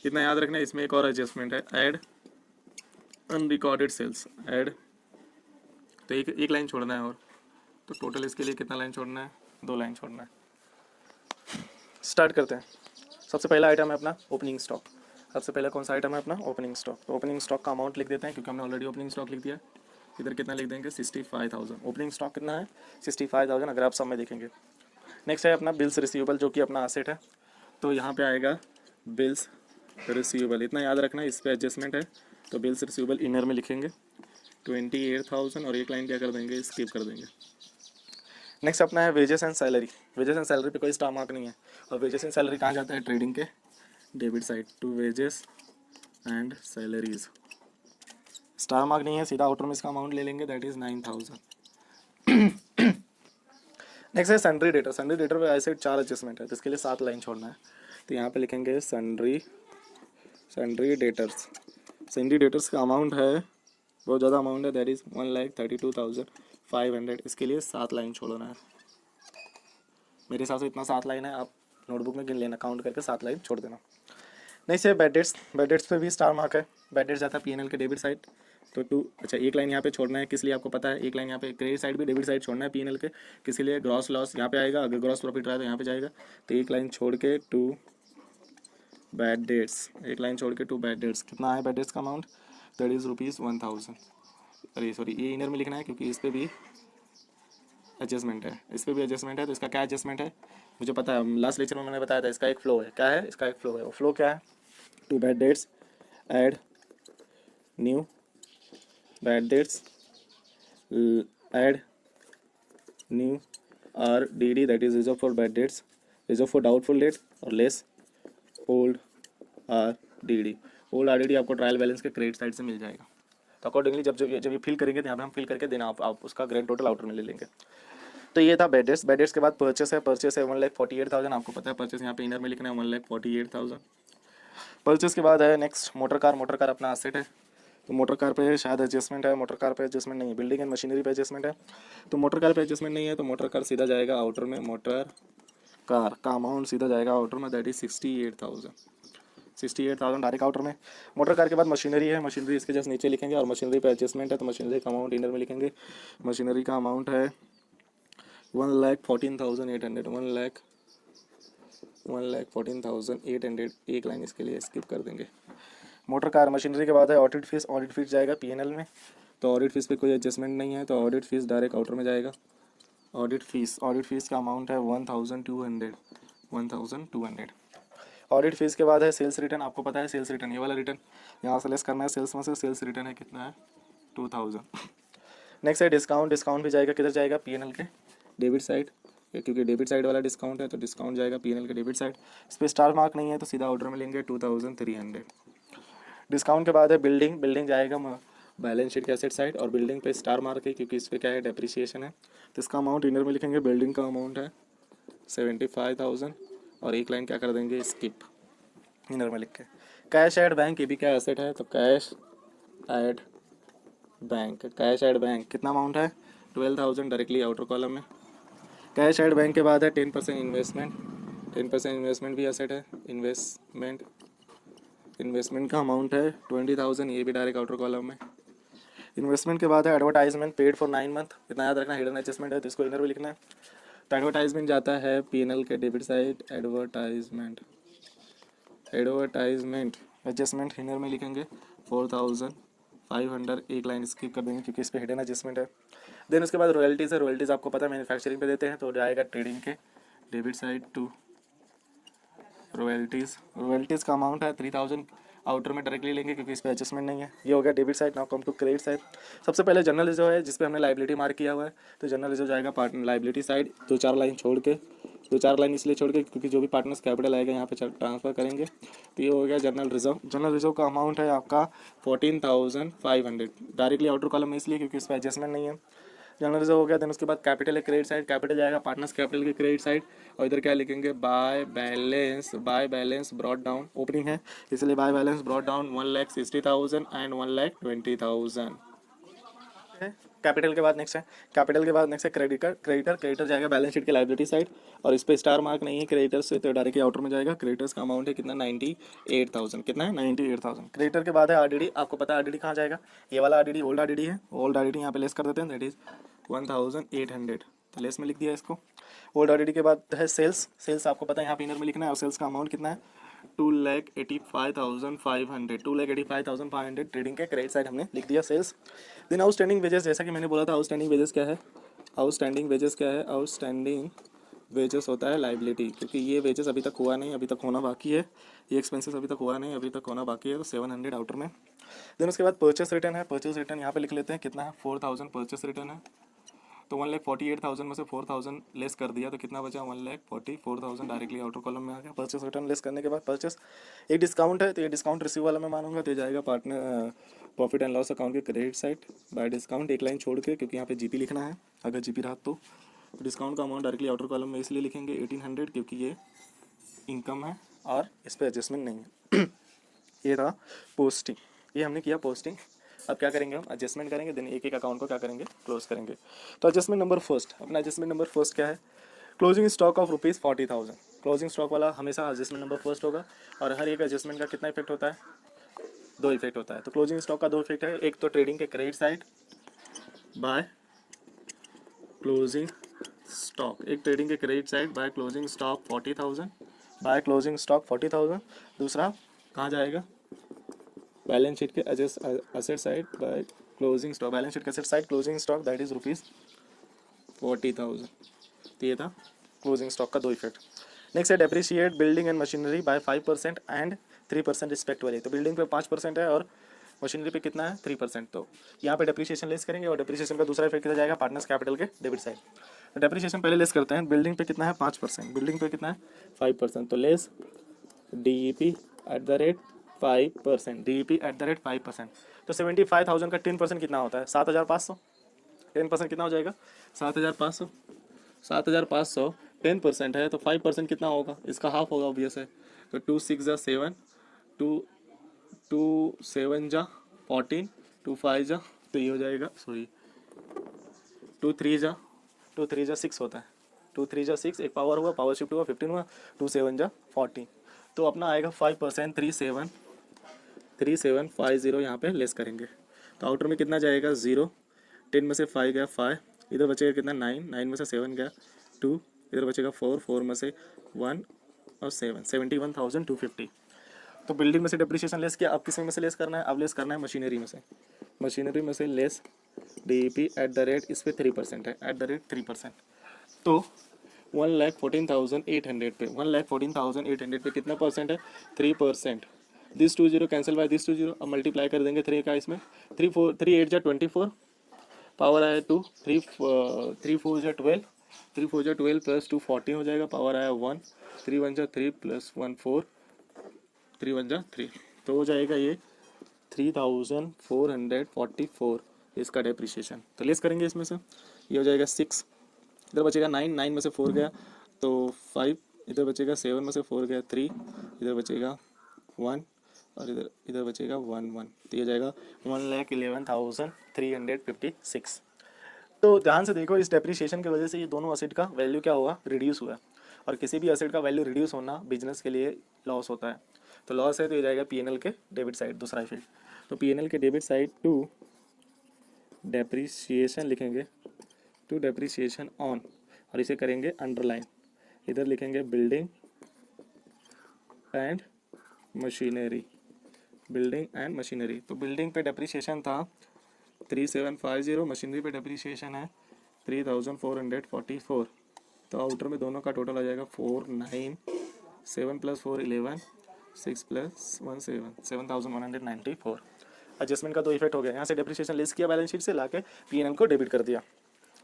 इतना याद रखना है। इसमें एक और एडजस्टमेंट है, ऐड अनरिकॉर्डेड सेल्स, ऐड। तो एक लाइन छोड़ना है और, तो टोटल इसके लिए कितना लाइन छोड़ना है, 2 लाइन छोड़ना है। स्टार्ट करते हैं। सबसे पहला आइटम है अपना ओपनिंग स्टॉक। सबसे पहला कौन सा आइटम है अपना, ओपनिंग स्टॉक। तो ओपनिंग स्टॉक का अमाउंट लिख देते हैं, क्योंकि हमने ऑलरेडी ओपनिंग स्टॉक लिख दिया। इधर कितना लिख देंगे, 65,000। ओपनिंग स्टॉक कितना है, 65,000, अगर आप सब में देखेंगे। नेक्स्ट है अपना बिल्स रिसीवेबल, जो कि अपना एसेट है। तो यहाँ पे आएगा बिल्स रिसीवेबल, इतना याद रखना है। इस पर एडजस्टमेंट है, तो बिल्स रिसीवेबल इनर में लिखेंगे 28,000, और एक लाइन क्या कर देंगे, स्किप कर देंगे। नेक्स्ट अपना है wages and salary. Wages and salary पे कोई स्टार मार्क नहीं है, और वेजेस एंड सैलरी कहाँ जाता है, ट्रेडिंग के debit side, to wages and salaries. Star mark नहीं है, सीधा आउटर में इसका अमाउंट ले लेंगे, दैट इज 9,000। नेक्स्ट है सन्ड्री डेटर। सन्ड्री डेटर पे ऐसे 4 एडजस्टमेंट है, तो इसके लिए 7 लाइन छोड़ना है। तो यहाँ पे लिखेंगे सन्ड्री डेटर्स। सन्ड्री डेटर्स का अमाउंट है, बहुत ज़्यादा अमाउंट है, दैट इज़ 1,32,500। इसके लिए 7 लाइन छोड़ना है। मेरे हिसाब से इतना 7 लाइन है, आप नोटबुक में गिन लेना, काउंट करके 7 लाइन छोड़ देना। नेक्स्ट है बैड डेट्स। बैड डेट्स पे भी स्टार मार्क है। बैड डेट्स जाता है पीएनएल के डेबिट साइड, तो 2, अच्छा एक लाइन यहाँ पे छोड़ना है, किस लिए आपको पता है। एक लाइन यहाँ पे क्रेडिट साइड भी डेबिट साइड छोड़ना है पीएनएल के, किसी लिए ग्रॉस लॉस यहाँ पे आएगा, अगर ग्रॉस प्रॉफिट रहा तो यहाँ पे जाएगा। तो एक लाइन छोड़ के 2 बैड डेट्स, एक लाइन छोड़ के 2 बैड डेट्स। कितना है बैड डेट्स का अमाउंट, दैट इज़ ₹1,000। अरे सॉरी, ये इनर में लिखना है, क्योंकि इस पर भी एडजस्टमेंट है, इस पर भी एडजस्टमेंट है। तो इसका क्या एडजस्टमेंट है मुझे पता है, लास्ट लेक्चर में मैंने बताया था। इसका एक फ्लो है, क्या है इसका एक फ्लो है। वो फ्लो क्या है, to bad debts add new bad debts add new R D D, that is reserve for bad debts, reserve for doubtful debts और less old R D D. Old R D D आपको trial balance के credit side से मिल जाएगा। तो accordingly जब ये fill करेंगे तो यहाँ पे हम फिल करके देना आप उसका ग्रैंड टोटल आउटर में ले लेंगे। तो ये था बैड डेट्स। बैड डेट्स के बाद परचेस है, परचेस है 1,48,000, आपको पता है परचेस यहाँ पे इनर में लिखना है 1,48,000। परचेस के बाद है next motor car. Motor car अपना एसेट है, तो मोटर कार पे शायद एडजस्टमेंट है, मोटर कार पे एडजस्टमेंट नहीं है। बिल्डिंग एंड मशीनरी पे एडजस्टमेंट है, तो मोटर कार पे एडजस्टमेंट नहीं है, तो मोटर कार सीधा जाएगा आउटर में। मोटर कार का अमाउंट सीधा जाएगा आउटर में, दैट इज 68,000 डायरेक्ट आउटर में। मोटर कार के बाद मशीनरी है, मशीनरी इसके जस्ट नीचे लिखेंगे, और मशीनरी पे एडजस्टमेंट है तो मशीनरी का अमाउंट इनर में लिखेंगे। मशीनरी का अमाउंट है 1,14,800, 1,14,800, एक लाइन इसके लिए स्किप कर देंगे। मोटर कार मशीनरी के बाद है ऑडिट फीस। ऑडिट फीस जाएगा पीएनएल में, तो ऑडिट फीस पे कोई एडजस्टमेंट नहीं है, तो ऑडिट फीस डायरेक्ट आउटर में जाएगा। ऑडिट फीस का अमाउंट है 1,200। ऑडिट फीस के बाद है सेल्स रिटर्न। आपको पता है सेल्स रिटर्न, ये वाला रिटर्न यहाँ से लेस करना है सेल्स में से। सेल्स रिटर्न है कितना है 2,000। नेक्स्ट है डिस्काउंट। डिस्काउंट भी जाएगा किधर जाएगा, पीएनएल के डेबिट साइड, क्योंकि डेबिट साइड वाला डिस्काउंट है तो डिस्काउंट जाएगा पीएनएल के डेबिट साइड। इस पर स्टार मार्क नहीं है तो सीधा ऑर्डर में लेंगे 2,300। डिस्काउंट के बाद है बिल्डिंग। बिल्डिंग जाएगा बैलेंस शीट के एसेट साइड, और बिल्डिंग पे स्टार मार्क है क्योंकि इस पर क्या है डेप्रिसिएशन है, तो इसका अमाउंट इनर में लिखेंगे। बिल्डिंग का अमाउंट है 75,000, और एक लाइन क्या कर देंगे स्किप इनर में लिख के। कैश एट बैंक, ये भी क्या एसेट है, तो cash at bank. Cash at bank कितना अमाउंट है 12,000 डायरेक्टली आउटर कॉलम में। कैश एट बैंक के बाद है 10% इन्वेस्टमेंट। 10% इन्वेस्टमेंट भी एसेट है। इन्वेस्टमेंट का अमाउंट है 20,000, ये भी डायरेक्ट आउटर कॉलम में। इन्वेस्टमेंट के बाद है एडवर्टाइजमेंट पेड फॉर 9 मंथ। इतना याद रखना, हिडन एडजस्टमेंट है तो इसको इनर में लिखना है। तो एडवर्टाइजमेंट जाता है पीएनएल के debit side. Advertisement adjustment inner में लिखेंगे 4,500, एक लाइन स्किप कर देंगे क्योंकि इस पर हिडन एडजस्टमेंट है। देन उसके बाद रॉयल्टीज़ है। रॉयल्टीज़ आपको पता है मैन्युफैक्चरिंग पे देते हैं, तो जाएगा ट्रेडिंग के डेबिट साइड टू रॉयल्टीज़ का अमाउंट है 3,000, आउटर में डायरेक्टली लेंगे क्योंकि इस पर एडजस्टमेंट नहीं है। ये हो गया debit side. Now come to credit side. सबसे पहले जनरल रिजर्व है, जिस पे हमने लाइबिलिटी मार्क किया हुआ है, तो जनरल रिजर्व जाएगा पार्टनर लाइबिलिटी साइड। 2-4 लाइन छोड़ के, 2-4 लाइन इसलिए छोड़ के क्योंकि जो भी पार्टनर्स कैपिटल आएगा यहाँ पे ट्रांसफर करेंगे। तो ये हो गया जनरल रिजर्व। जनरल रिजर्व का अमाउंट है आपका 14,500 डायरेक्टली आउटर कॉलम में, इसलिए क्योंकि इस पर एडजस्टमेंट नहीं है। जनरल रिजर्व हो गया। देन उसके बाद कैपिटल है क्रेडिट साइड। कैपिटल जाएगा पार्टनर्स कैपिटल के क्रेडिट साइड, और इधर क्या लिखेंगे by balance brought down. Opening है इसलिए by balance brought down 1,60,000 and 1,20,000। Capital के बाद नेक्स्ट है क्रेडिटर जाएगा बैलेंस शीट के लाइबिलिटी साइड, और इस पर स्टार मार्क नहीं है क्रेडिटर से, तो डायरेक्टली आउटर में जाएगा। क्रेडिटर्स का अमाउंट है कितना 98,000। कितना है 98,000। क्रेडिटर के बाद है आरडीडी। आपको पता है आरडीडी कहाँ जाएगा, ये वाला आरडीडी ओल्ड आरडीडी है। ओल्ड आरडीडी यहाँ पे लेस कर देते हैं, दैट इज 1,800, तो लेस में लिख दिया इसको। ओल्ड आरडीडी के बाद है सेल्स आपको पता है यहाँ पे इनर में लिखना है, और सेल्स का अमाउंट कितना है 2,85,500। 2,85,500 ट्रेडिंग के क्रेडिट साइड हमने लिख दिया सेल्स। देन आउटस्टैंडिंग वेजेस, जैसा कि मैंने बोला था आउटस्टैंडिंग वेजेस क्या है, आउटस्टैंडिंग वेजेस होता है लाइबिलिटी, क्योंकि ये वेजेस अभी तक हुआ नहीं, अभी तक होना बाकी है। ये एक्सपेंसेस अभी तक हुआ नहीं, अभी तक होना बाकी है, तो 700 आउटर में। देन उसके बाद परचेस रिटर्न है। परचेस रिटर्न यहाँ पे लिख लेते हैं कितना है 4,000 परचेस रिटर्न है। तो 1,48,000 में से 4,000 लेस कर दिया तो कितना बचा 1,44,000 डायरेक्टली आउटर कॉलम में आ गया। परचेस रिटर्न लेस करने के बाद परचेस एक डिस्काउंट है, तो ये डिस्काउंट रिसीव वाला मैं मानूंगा, तो ये जाएगा partner profit and loss account के क्रेडिट साइड बाय डिस्काउंट, एक लाइन छोड़ के, क्योंकि यहाँ पे जीपी लिखना है अगर जीपी रहा तो। डिस्काउंट का अमाउंट डायरेक्टली आउटर कॉलम में इसलिए लिखेंगे 1,800 क्योंकि ये इनकम है और इस पर एडजस्टमेंट नहीं है। ये था पोस्टिंग, ये हमने किया पोस्टिंग। अब क्या करेंगे हम एडजस्टमेंट करेंगे, देन एक एक अकाउंट को क्या करेंगे क्लोज करेंगे। तो एडजस्टमेंट नंबर फर्स्ट, अपना एडजस्टमेंट नंबर फर्स्ट क्या है, closing stock of ₹40,000। Closing stock वाला हमेशा एडजस्टमेंट नंबर फर्स्ट होगा, और हर एक एडजस्टमेंट का कितना इफेक्ट होता है 2 इफेक्ट होता है। तो क्लोजिंग स्टॉक का 2 इफेक्ट है, एक तो ट्रेडिंग के credit side by closing stock, एक ट्रेडिंग के credit side by closing stock 40,000, दूसरा कहाँ जाएगा बैलेंस शीट के asset side by closing stock, balance sheet के asset side closing stock that is ₹40,000। 40,000। तो ये था क्लोजिंग स्टॉक का दो इफेक्ट। नेक्स्ट है depreciate building and machinery by 5% and 3% respectively. तो बिल्डिंग पे 5% है और मशीनरी पे कितना है 3%। तो यहाँ पे डेप्रिसिएशन लेस करेंगे और डेप्रिसिएशन का दूसरा इफेक्ट किया जाएगा पार्टनर्स कैपिटल के डेबिट साइड। तो डेप्रिसिएशन पहले लेस करते हैं। बिल्डिंग पे कितना है 5%, बिल्डिंग पे कितना है 5%। तो less DEP eight the rate 5%, DEP eight the rate 5%। तो 75,000 का 10% कितना होता है 7,500। 10% कितना हो जाएगा 7,500। 7,500 10% है तो 5% कितना होगा, इसका हाफ होगा ऑब्वियस है। तो 2 6 जा 7, 2 7 जा 14, 2 5 जा, तो ये हो जाएगा सॉरी 2 3 जा 6 होता है। 2 3 जा 6, एक पावर हुआ, पावर शिफ्ट हुआ 15 हुआ, 2 7 जा 14। तो अपना आएगा 5%, 3750 यहाँ पे लेस करेंगे। तो आउटर में कितना जाएगा 0, 10 में से 5 गया 5, इधर बचेगा कितना 9, 9 में से 7 गया 2, इधर बचेगा 4, 4 में से 1 और 7, 71,250। तो बिल्डिंग में से डेप्रिसिएशन लेस किया। अब किस में से लेस करना है, अब लेस करना है मशीनरी में से। मशीनरी में से less DEP eight the rate, इस पर 3% है, एट द रेट 3%। तो 1,14,800 पे 1,14,800 पे कितना परसेंट है 3%। This 2 0 cancel by this 2 0। अब मल्टीप्लाई कर देंगे 3 का इसमें, 3 8 जा 24, पावर आया 2, 3 4 जा 12, 3 4 जा 12 प्लस 2 14 हो जाएगा, पावर आया 1, 3 1 जा 3 प्लस 1 4, 3 1 जा 3। तो हो जाएगा ये 3,444 इसका डेप्रिसिएशन। तो लेस करेंगे इसमें से, ये हो जाएगा 6, इधर बचेगा 9, 9 में से 4 गया तो 5, इधर बचेगा 7 में से 4 गया 3, इधर बचेगा 1 और इधर बचेगा 1 1। तो ये जाएगा 1,11,356। तो ध्यान से देखो, इस डेप्रिसिएशन की वजह से ये दोनों असेट का वैल्यू क्या हुआ, रिड्यूस हुआ है। और किसी भी असेट का वैल्यू रिड्यूस होना बिजनेस के लिए लॉस होता है। तो लॉस है तो ये जाएगा PNL के डेबिट साइड, दूसरा इफेक्ट। तो PNL के डेबिट साइड टू डेप्रिसिएशन लिखेंगे, टू डेप्रिसिएशन ऑन, और इसे करेंगे अंडरलाइन। इधर लिखेंगे building and machinery, building and machinery. तो बिल्डिंग पे डेप्रिसिएशन था 3750, मशीनरी पे डेप्रिसिएशन है 3,444। तो आउटर में दोनों का टोटल आ जाएगा 4 9, 7 + 4 11, 6 + 1 7, 7,194। एडजस्टमेंट का दो इफेक्ट हो गया। यहाँ से डेप्रिसिएशन लेस किया बैलेंस शीट से, लाके PNL को डेबिट कर दिया।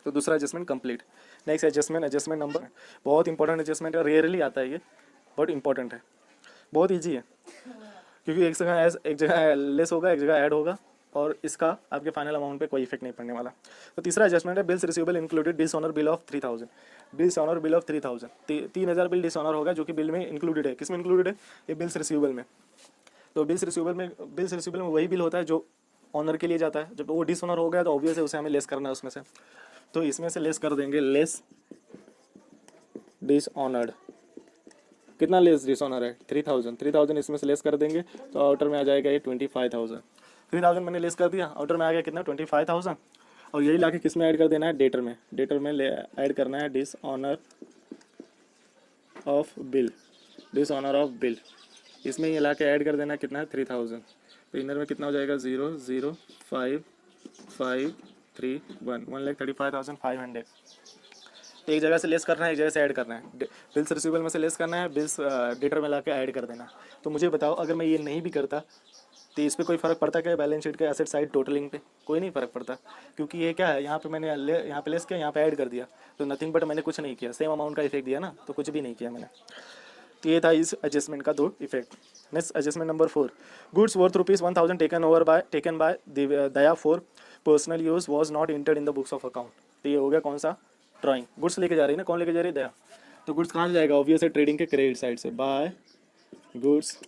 तो दूसरा adjustment complete. Next adjustment number, बहुत इंपॉर्टेंट एडजस्टमेंट है, रेयरली आता है ये, बट इंपॉर्टेंट है, बहुत ईजी है। क्योंकि एक जगह लेस होगा, एक जगह ऐड होगा, और इसका आपके फाइनल अमाउंट पे कोई इफेक्ट नहीं पड़ने वाला। तो तीसरा एडजस्टमेंट है bills receivable included dishonour bill of 3,000। Dishonour bill of 3,000, 3,000 bill dishonour होगा जो कि बिल में इंक्लूडेड है। किस में इंक्लूडेड है, ये बिल्स रिसीवेबल में। तो बिल्स रिसीवेबल में वही बिल होता है जो ऑनर के लिए जाता है। जब वो डिसऑनर हो गया तो ऑब्वियस है उसे हमें लेस करना है उसमें से। तो इसमें से लेस कर देंगे, लेस डिसऑनर्ड। कितना लेस डिसऑनर है 3,000, 3,000 इसमें से लेस कर देंगे तो आउटर में आ जाएगा ये 25,000। 3,000 मैंने लेस कर दिया, आउटर में आ गया कितना 25,000। और यही लाके किस में ऐड कर देना है, डेटर में। डेटर में ऐड करना है dishonour of bill, dishonour of bill. इसमें ये लाके ऐड कर देना है कितना है 3,000। तो इनर में कितना हो जाएगा 0 0 5 5 3 1, 1,35,500। तो एक जगह से लेस करना है, एक जगह से ऐड करना है। बिल्स रिसीवेबल में से लेस करना है, बिल्स डेटर में लाके ऐड कर देना। तो मुझे बताओ, अगर मैं ये नहीं भी करता तो इस पर कोई फ़र्क पड़ता क्या बैलेंस शीट के एसेट साइड टोटलिंग पे? कोई नहीं फ़र्क पड़ता, क्योंकि ये क्या है, यहाँ पे मैंने यहाँ पे लेस किया, यहाँ पे ऐड कर दिया, तो नथिंग बट मैंने कुछ नहीं किया, सेम अमाउंट का इफेक्ट दिया ना, तो कुछ भी नहीं किया मैंने। तो ये था इस एडजस्टमेंट का दो effect. Next adjustment number 4, goods worth ₹1,000 taken bye Daya for personal use was not entered in the books of account. तो ये हो गया कौन सा, ड्राइंग। गुड्स लेके जा रही है ना, कौन लेके जा रही है, दया। तो गुड्स कहाँ से जाएगा, ऑब्वियस है ट्रेडिंग के क्रेडिट साइड से। By goods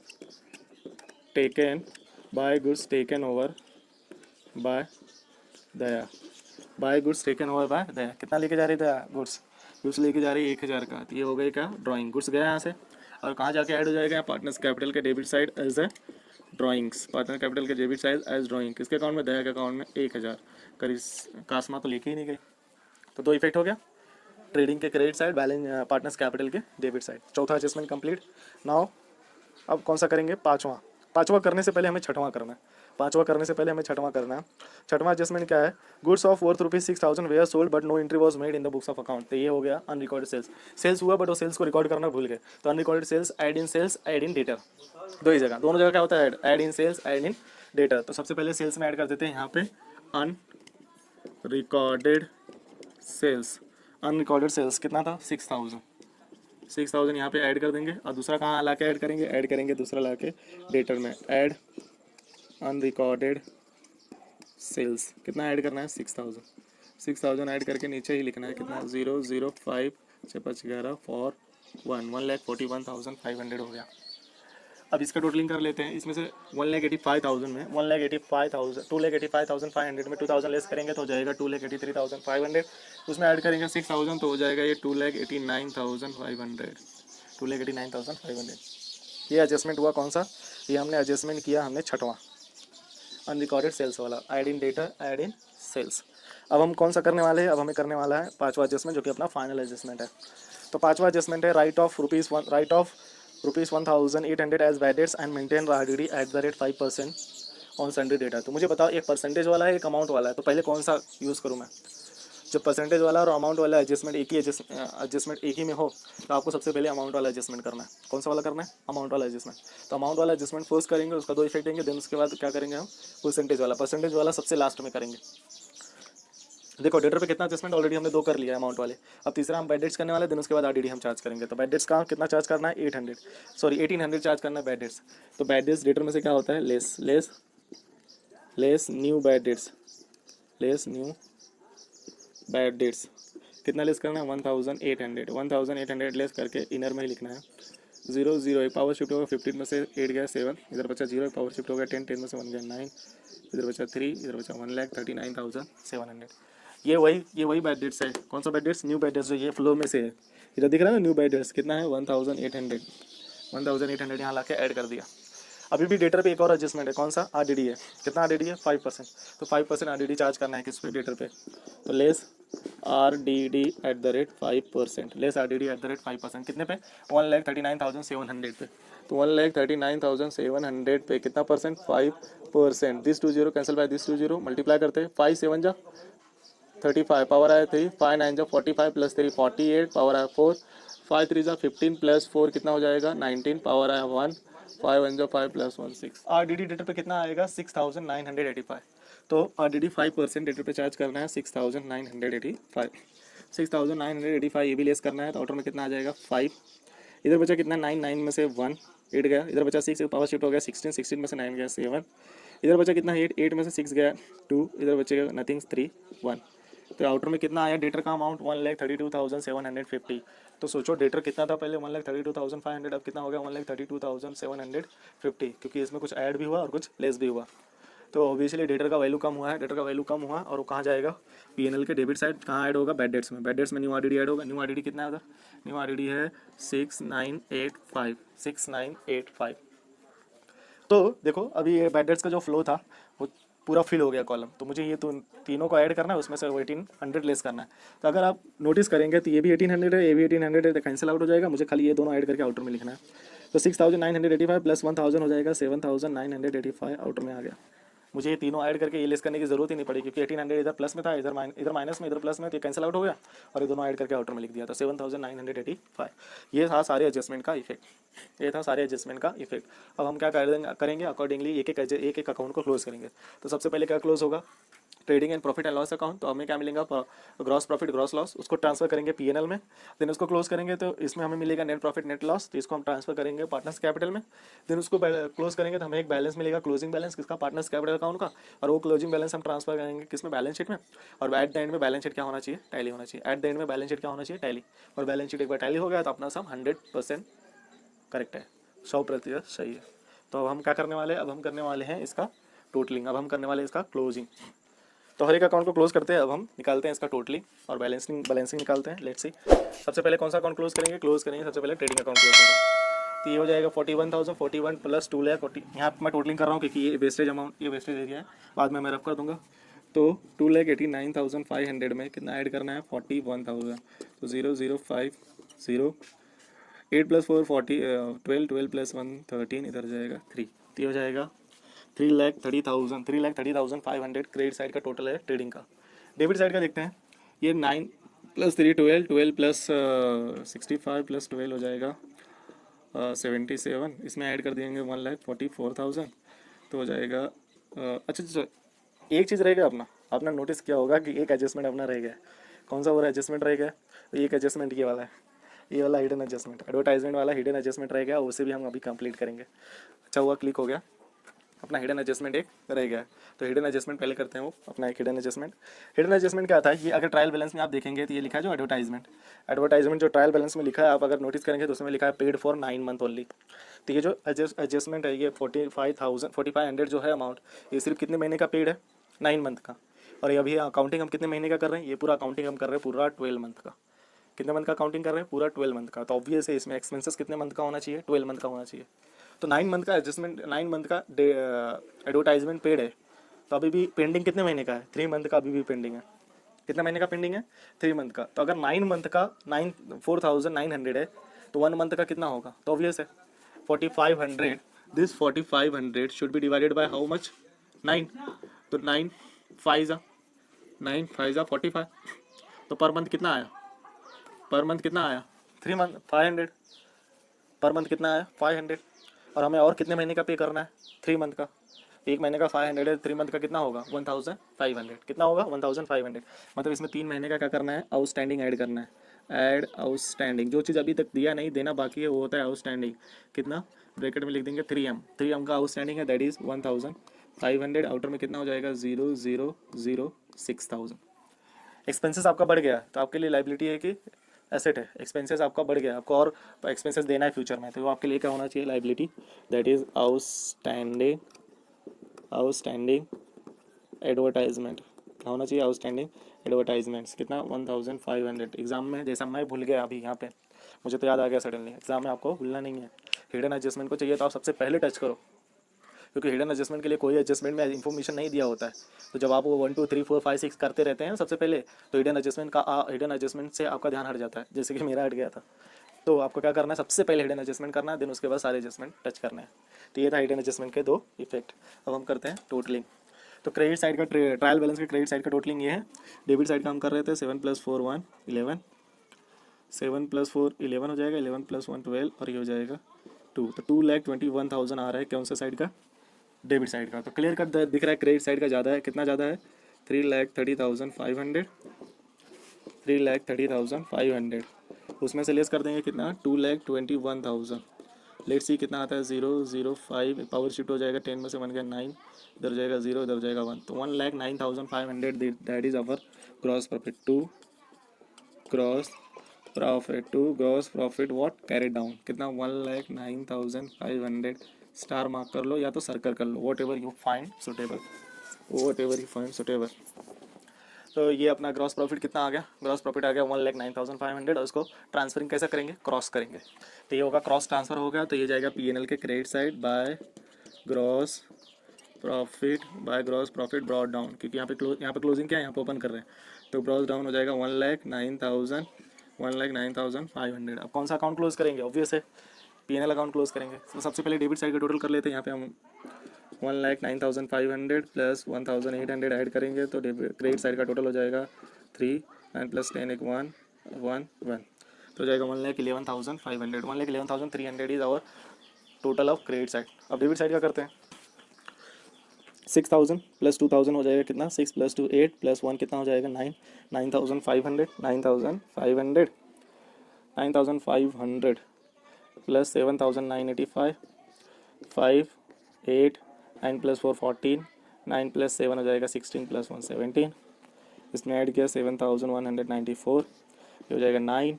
taken, by goods taken over by Daya, by goods taken over by Daya. कितना लेके जा रही है दया, गुड्स लेके जा रही है 1,000 का। तो ये हो गया क्या, ड्राइंग। गुड्स गया यहाँ से, और कहाँ जाके ऐड हो जाएगा, पार्टनर्स कैपिटल के debit side as a drawings. Partner capital के डेबिट साइड एज ड्राइंग। किसके अकाउंट में, दया के अकाउंट में 1,000। कास्मा तो लेके ही नहीं गई। तो दो इफेक्ट हो गया, ट्रेडिंग के credit side, balance partners capital के डेबिट साइड। चौथा एडजस्टमेंट कंप्लीट। नाउ अब कौन सा करेंगे, पाँचवा करने से पहले हमें छठवां करना है। पांचवा करने से पहले हमें छठवां करना है। छठवां एडजस्टमेंट क्या है, goods of worth ₹6,000 were sold but no entry was made in the books of account. तो ये हो गया अनरिकॉर्डेड सेल्स, सेल्स हुआ बट वो सेल्स को रिकॉर्ड करना भूल गए, तो unrecorded sales, add in debtor, दो ही जगह, दोनों जगह क्या होता है add in sales, add in debtor. तो सबसे पहले सेल्स में ऐड कर देते हैं यहाँ पे अनरिकॉर्डेड सेल्स, अनरिकॉर्डेड सेल्स कितना था 6,000 यहाँ पे ऐड कर देंगे, और दूसरा कहाँ ला के ऐड करेंगे दूसरा ला के डेटर में, ऐड अनरिकॉर्डेड सेल्स, कितना ऐड करना है 6,000 ऐड करके नीचे ही लिखना है कितना 005 से 511 फॉर 1,41,500 हो गया। अब इसका टोटलिंग कर लेते हैं, इसमें से 1,85,000 में 2,85,500 में 2,000 लेस करेंगे तो हो जाएगा 2,83,500, उसमें ऐड करेंगे 6,000 तो हो जाएगा ये 2,89,500। ये एडजस्टमेंट हुआ कौन सा, ये हमने एडजस्टमेंट किया हमने छठवां अनरिकॉर्डेड सेल्स वाला, add in debtor add in sales. अब हम कौन सा करने वाले हैं, अब हमें करने वाला है पांचवा एडजस्टमेंट जो कि अपना फाइनल एडजस्टमेंट है। तो पांचवा एडजस्टमेंट है write off ₹1,800 as bad debts and maintain RDD at the rate 5% on sundry debtor. तो मुझे बताओ एक परसेंटेज वाला है एक अमाउंट वाला है, तो पहले कौन सा यूज़ करूँ मैं। जब परसेंटेज वाला और अमाउंट वाला एडजस्टमेंट एक ही में हो तो आपको सबसे पहले अमाउंट वाला एडजस्टमेंट करना है। कौन सा वाला करना है, अमाउंट वाला एडजस्टमेंट। तो अमाउंट वाला एडजस्टमेंट फर्स्ट करेंगे, उसका 2 इफेक्ट देंगे, देन उसके बाद क्या करेंगे हम परसेंटेज वाला सबसे लास्ट में करेंगे। देखो डेटर पे कितना एडजस्टमेंट ऑलरेडी हमने 2 कर लिया है अमाउंट वाले, अब तीसरा हम बैड डेट्स करने वाले, दिन उसके बाद RDD हम चार्ज करेंगे। तो बैड डेट्स का कितना चार्ज करना है 1800 चार्ज करना है बैड डेट्स। तो बैड डेट्स डेटर में से क्या होता है लेस न्यू बैड डेट्स, कितना लेस करना है 1,800 लेस करके इनर में ही लिखना है 0 एक पावर शिफ्ट होगा 15 में से 8 गया 7, इधर बचा 0 एक पावर शिफ्ट हो गया 10 में से 1 गया 9, इधर बचा 3, इधर बचा 1,39,700। ये वही बैड डेट्स है। कौन सा bad debts, new bad dates जो ये फ्लो में से है, इधर दिख रहा है ना न्यू बैड डेट्स कितना है 1,800 यहाँ ला के ऐड कर दिया। अभी भी डेटर पे एक और एडजस्टमेंट है, कौन सा RDD है, कितना RDD है 5%, तो 5% RDD चार्ज करना है किस पे डेटर पे, तो less RDD at the rate 5%, less RDD at the rate 5% कितने पे 1,39,700 पे। तो 1,39,700 पे कितना percent 5%, this 20 cancel by this 20 multiply करते हैं 5 7 जा 35 पावर आया 3, 5 9 जा 45 प्लस 3 48 पावर आया 4, 5 3 जा 15 प्लस 4 कितना हो जाएगा 19 पावर आया 1, 5 1 जा 5 प्लस 1 6। RDD डेटर पे कितना आएगा 6,985। तो RDD 5% डेटर पे चार्ज करना है 6,985 ये भी लेस करना है, तो आउटर में कितना आ जाएगा 5, इधर बचा कितना 9 में से 1 8 गया, इधर बचा 6 पावर शिफ्ट हो गया 16 में से 9 गया 7, इधर बचा कितना 8 में से 6 गया 2, इधर बचेगा नथिंग 3 1। तो आउटर में कितना आया डेटर का अमाउंट 1,32,750। तो सोचो डेटर कितना था पहले 1,32,500, अब कितना हो गया 1,32,750, क्योंकि इसमें कुछ ऐड भी हुआ और कुछ लेस भी हुआ। तो ऑब्वियसली डेटर का वैल्यू कम हुआ है, और वो कहाँ जाएगा P&L के डेबिट साइड, कहाँ ऐड होगा बैड डेट्स में न्यू RDD ऐड होगा। न्यू RDD कितना है उधर, न्यू RDD है 6,985। तो देखो अभी ये बैड डेट्स का जो फ्लो था वो पूरा फिल हो गया कॉलम, तो मुझे ये तो तीनों को ऐड करना है, उसमें से 1,800 लेस करना है। तो अगर आप नोटिस करेंगे तो ये भी 1,800 है, ये भी 1,800 है, तो कैंसिल आउट हो जाएगा, मुझे खाली ये दोनों ऐड करके आउटर में लिखना है। तो 6,985 प्लस 1,000 हो जाएगा 7,985 आउटर में आ गया। मुझे ये तीनों ऐड करके ये लेस करने की जरूरत ही नहीं पड़ी, क्योंकि 1,800 इधर प्लस में था, इधर माइनस में, इधर प्लस में, तो ये कैंसिल आउट हो गया और ये दोनों ऐड करके आउटर में लिख दिया। तो 7,985 ये था सारे एडजस्टमेंट का इफेक्ट, अब हम क्या करेंगे अकॉर्डिंगली एक एक अकाउंट को क्लोज करेंगे। तो सबसे पहले क्या क्लोज होगा trading and profit and loss account. तो हमें क्या मिलेगा ग्रॉस प्रॉफिट ग्रॉस लॉस, उसको ट्रांसफर करेंगे P&L में, देन उसको क्लोज करेंगे तो इसमें हमें मिलेगा नेट प्रॉफिट नेट लॉस, तो इसको हम ट्रांसफर करेंगे पार्टनर्स कैपिटल में, देन उसको क्लोज करेंगे तो हमें एक बैलेंस मिलेगा क्लोजिंग बैलेंस किसका पार्टनर्स कैपिटल अकाउंट का, और वो क्लोजिंग बैलेंस हम ट्रांसफर करेंगे किसमें बैलेंस शीट में। और एट द एंड में बैलेंस शीट क्या होना चाहिए टैली होना चाहिए, एट द एंड में बैलेंस शीट क्या होना चाहिए टैली, और बैलेंस शीट एक बार टैली हो गया तो अपना सम 100% करेक्ट है, 100% सही है। तो अब हम क्या करने वाले हैं, अब हम करने वाले हैं इसका टोटलिंग, अब हम करने वाले हैं इसका क्लोजिंग। तो हर एक अकाउंट को क्लोज करते हैं, अब हम निकालते हैं इसका टोटलिंग और बैलेंसिंग निकालते हैं। लेट्स सी सबसे पहले कौन सा अकाउंट क्लोज करेंगे सबसे पहले ट्रेडिंग अकाउंट क्लोज होगा। तो ये हो जाएगा 41,041 प्लस 2 लाख, यहाँ पर मैं टोटलिंग कर रहा हूँ क्योंकि ये वेस्टेज अमाउंट, ये वेस्टेज एरिया है, बाद में मैं रफ कर दूंगा। तो 2,89,500 में कितना ऐड करना है 41,000, तो 0,050 8 + 4 40 12 12 + 1 13, इधर जाएगा 3, तो हो जाएगा 3,30,500 क्रेडिट साइड का टोटल है ट्रेडिंग का। डेबिट साइड का देखते हैं, ये 9 + 3 12, 12 + 65 + 12 हो जाएगा 77, इसमें ऐड कर देंगे 1,44,000 तो हो जाएगा अच्छा अच्छा। एक चीज़ रह गया अपना, आपने नोटिस किया होगा कि एक एडजस्टमेंट अपना रह गया है। कौन सा वो एडजस्टमेंट रह गया? तो एक एडजस्टमेंट ये वाला है, ये वाला हिडन एडजस्टमेंट, एडवर्टाइजमेंट वाला हिडन एडजस्टमेंट रह गया, उसे भी हम अभी कंप्लीट करेंगे। अच्छा हुआ क्लिक हो गया, अपना हिडन एडजस्टमेंट एक रह गया है। तो हिडन एडजस्टमेंट पहले करते हैं, वो अपना एक हिडन एडजस्टमेंट। हिडन एडजस्टमेंट क्या आता है? ये अगर ट्रायल बैलेंस में आप देखेंगे तो ये लिखा है जो एडवर्टाइजमेंट, एडवर्टाइजमेंट जो ट्रायल बैलेंस में लिखा है, आप अगर नोटिस करेंगे तो उसमें लिखा है पेड फॉर 9 मंथ ओनली। तो ये जो एडजस्टमेंट है ये 45,000 जो है अमाउंट, ये सिर्फ कितने महीने का पेड है? 9 मंथ का। और ये अभी अकाउंटिंग हम कितने महीने का कर रहे हैं? ये पूरा अकाउंटिंग हम कर रहे हैं पूरा 12 मंथ का। कितने मंथ का अकाउंटिंग कर रहे हैं? पूरा 12 मंथ का। तो ऑब्वियस है इसमें एक्सपेंसेस कितने मंथ का होना चाहिए? 12 मंथ का होना चाहिए। तो 9 मंथ का एडजस्टमेंट, 9 मंथ का एडवर्टाइजमेंट पेड है, तो अभी भी पेंडिंग कितने महीने का है? 3 मंथ का अभी भी पेंडिंग है। कितने महीने का पेंडिंग है? 3 मंथ का। तो अगर 9 मंथ का 4,900 है तो 1 मंथ का कितना होगा? तो ऑब्वियस है 4,500, this 4,500 should be divided by how much? 9। तो 9 5 9 5 45। तो पर मंथ कितना आया? पर मंथ कितना आया? 3 मंथ 500। पर मंथ कितना आया? 500। और हमें और कितने महीने का पे करना है? 3 मंथ का। एक महीने का 500 है, 3 मंथ का कितना होगा? 1,500। कितना होगा? 1,500। मतलब इसमें 3 महीने का क्या करना है? आउटस्टैंडिंग ऐड करना है। ऐड आउटस्टैंडिंग, जो चीज़ अभी तक दिया नहीं, देना बाकी है, वो होता है आउटस्टैंडिंग। कितना? ब्रैकेट में लिख देंगे 3M। 3M का आउटस्टैंडिंग है, दैट इज़ 1,500। आउटर में कितना हो जाएगा? 0,006,000। एक्सपेंसेस आपका बढ़ गया तो आपके लिए लाइबिलिटी है कि एसेट है? एक्सपेंसेस आपका बढ़ गया, आपको और एक्सपेंसेस देना है फ्यूचर में, तो वो आपके लिए क्या होना चाहिए? Liability, that is outstanding advertisement. क्या होना चाहिए? Outstanding advertisements. कितना? 1,500। एग्जाम में जैसा मैं भूल गया अभी यहाँ पे, मुझे तो याद आ गया सडनली, एग्जाम में आपको भूलना नहीं है। हिडन एडजस्टमेंट को चाहिए तो आप सबसे पहले टच करो, क्योंकि हिडन एडजस्टमेंट के लिए कोई एडजस्टमेंट में इन्फॉर्मेशन नहीं दिया होता है। तो जब आप वो 1 2 3 4 5 6 करते रहते हैं सबसे पहले, तो हिडन एडजस्टमेंट से आपका ध्यान हट जाता है, जैसे कि मेरा हट गया था। तो आपको क्या करना है? सबसे पहले हिडन एडजस्टमेंट करना है, देन उसके बाद सारे एडजस्टमेंट टच करना है। तो ये था हिडन एडजस्टमेंट के 2 इफेक्ट। अब हम करते हैं टोटलिंग। तो क्रेडिट साइड का ट्रायल बैलेंस के क्रेडिट साइड का टोटलिंग ये है। डेबिट साइड का हम कर रहे थे 7 + 4 1 11, 7 + 4 11 हो जाएगा, 11 + 1 12, और ये हो जाएगा 2। तो 2,21,000 आ रहा है कौन सा साइड का? डेबिट साइड का। तो क्लियर कट दिख रहा है क्रेडिट साइड का ज़्यादा है। कितना ज़्यादा है? 3,30,500, 3,30,500। उसमें से लेस कर देंगे कितना? 2,21,000। लेट सी कितना आता है? 0,05। पावर शिफ्ट हो जाएगा, 10 में से 1 गया 9, इधर जाएगा 0, इधर जाएगा 1। तो 1,09,500 that is our gross profit. To gross profit what? Carry down. कितना? 1,09,500। स्टार मार्क कर लो या तो सर्कल कर लो, whatever you find suitable. तो ये अपना ग्रॉस प्रॉफिट कितना आ गया? ग्रॉस प्रॉफिट आ गया 1,09,500। और उसको ट्रांसफरिंग कैसे करेंगे? क्रॉस करेंगे। तो ये होगा क्रॉस ट्रांसफर हो गया, तो ये जाएगा P&L के credit side by gross profit brought down, क्योंकि यहाँ पे क्लोजिंग क्या है? यहाँ पे ओपन कर रहे हैं, तो ब्रॉड डाउन हो जाएगा 1,09,500। अब कौन सा अकाउंट क्लोज करेंगे? ऑब्वियस है P&L अकाउंट क्लोज करेंगे। तो सबसे पहले डेबिट साइड का टोटल कर लेते हैं। यहाँ पे हम 1,09,500 प्लस 1,800 ऐड करेंगे, तो क्रेडिट साइड का टोटल हो जाएगा 3 9 + 10 1 1 1 1, तो हो जाएगा 1,11,500। 1,11,300 is our total of credit side. अब डेबिट साइड का करते हैं। 6,000 + 2,000 हो जाएगा कितना? 6 + 2 8 + 1 कितना हो जाएगा? 9। 9,500 प्लस 7,985 5 8 9 + 4 14, 9 + 7 हो जाएगा 16 + 1 17। इसमें ऐड किया 7,194, ये हो जाएगा 9,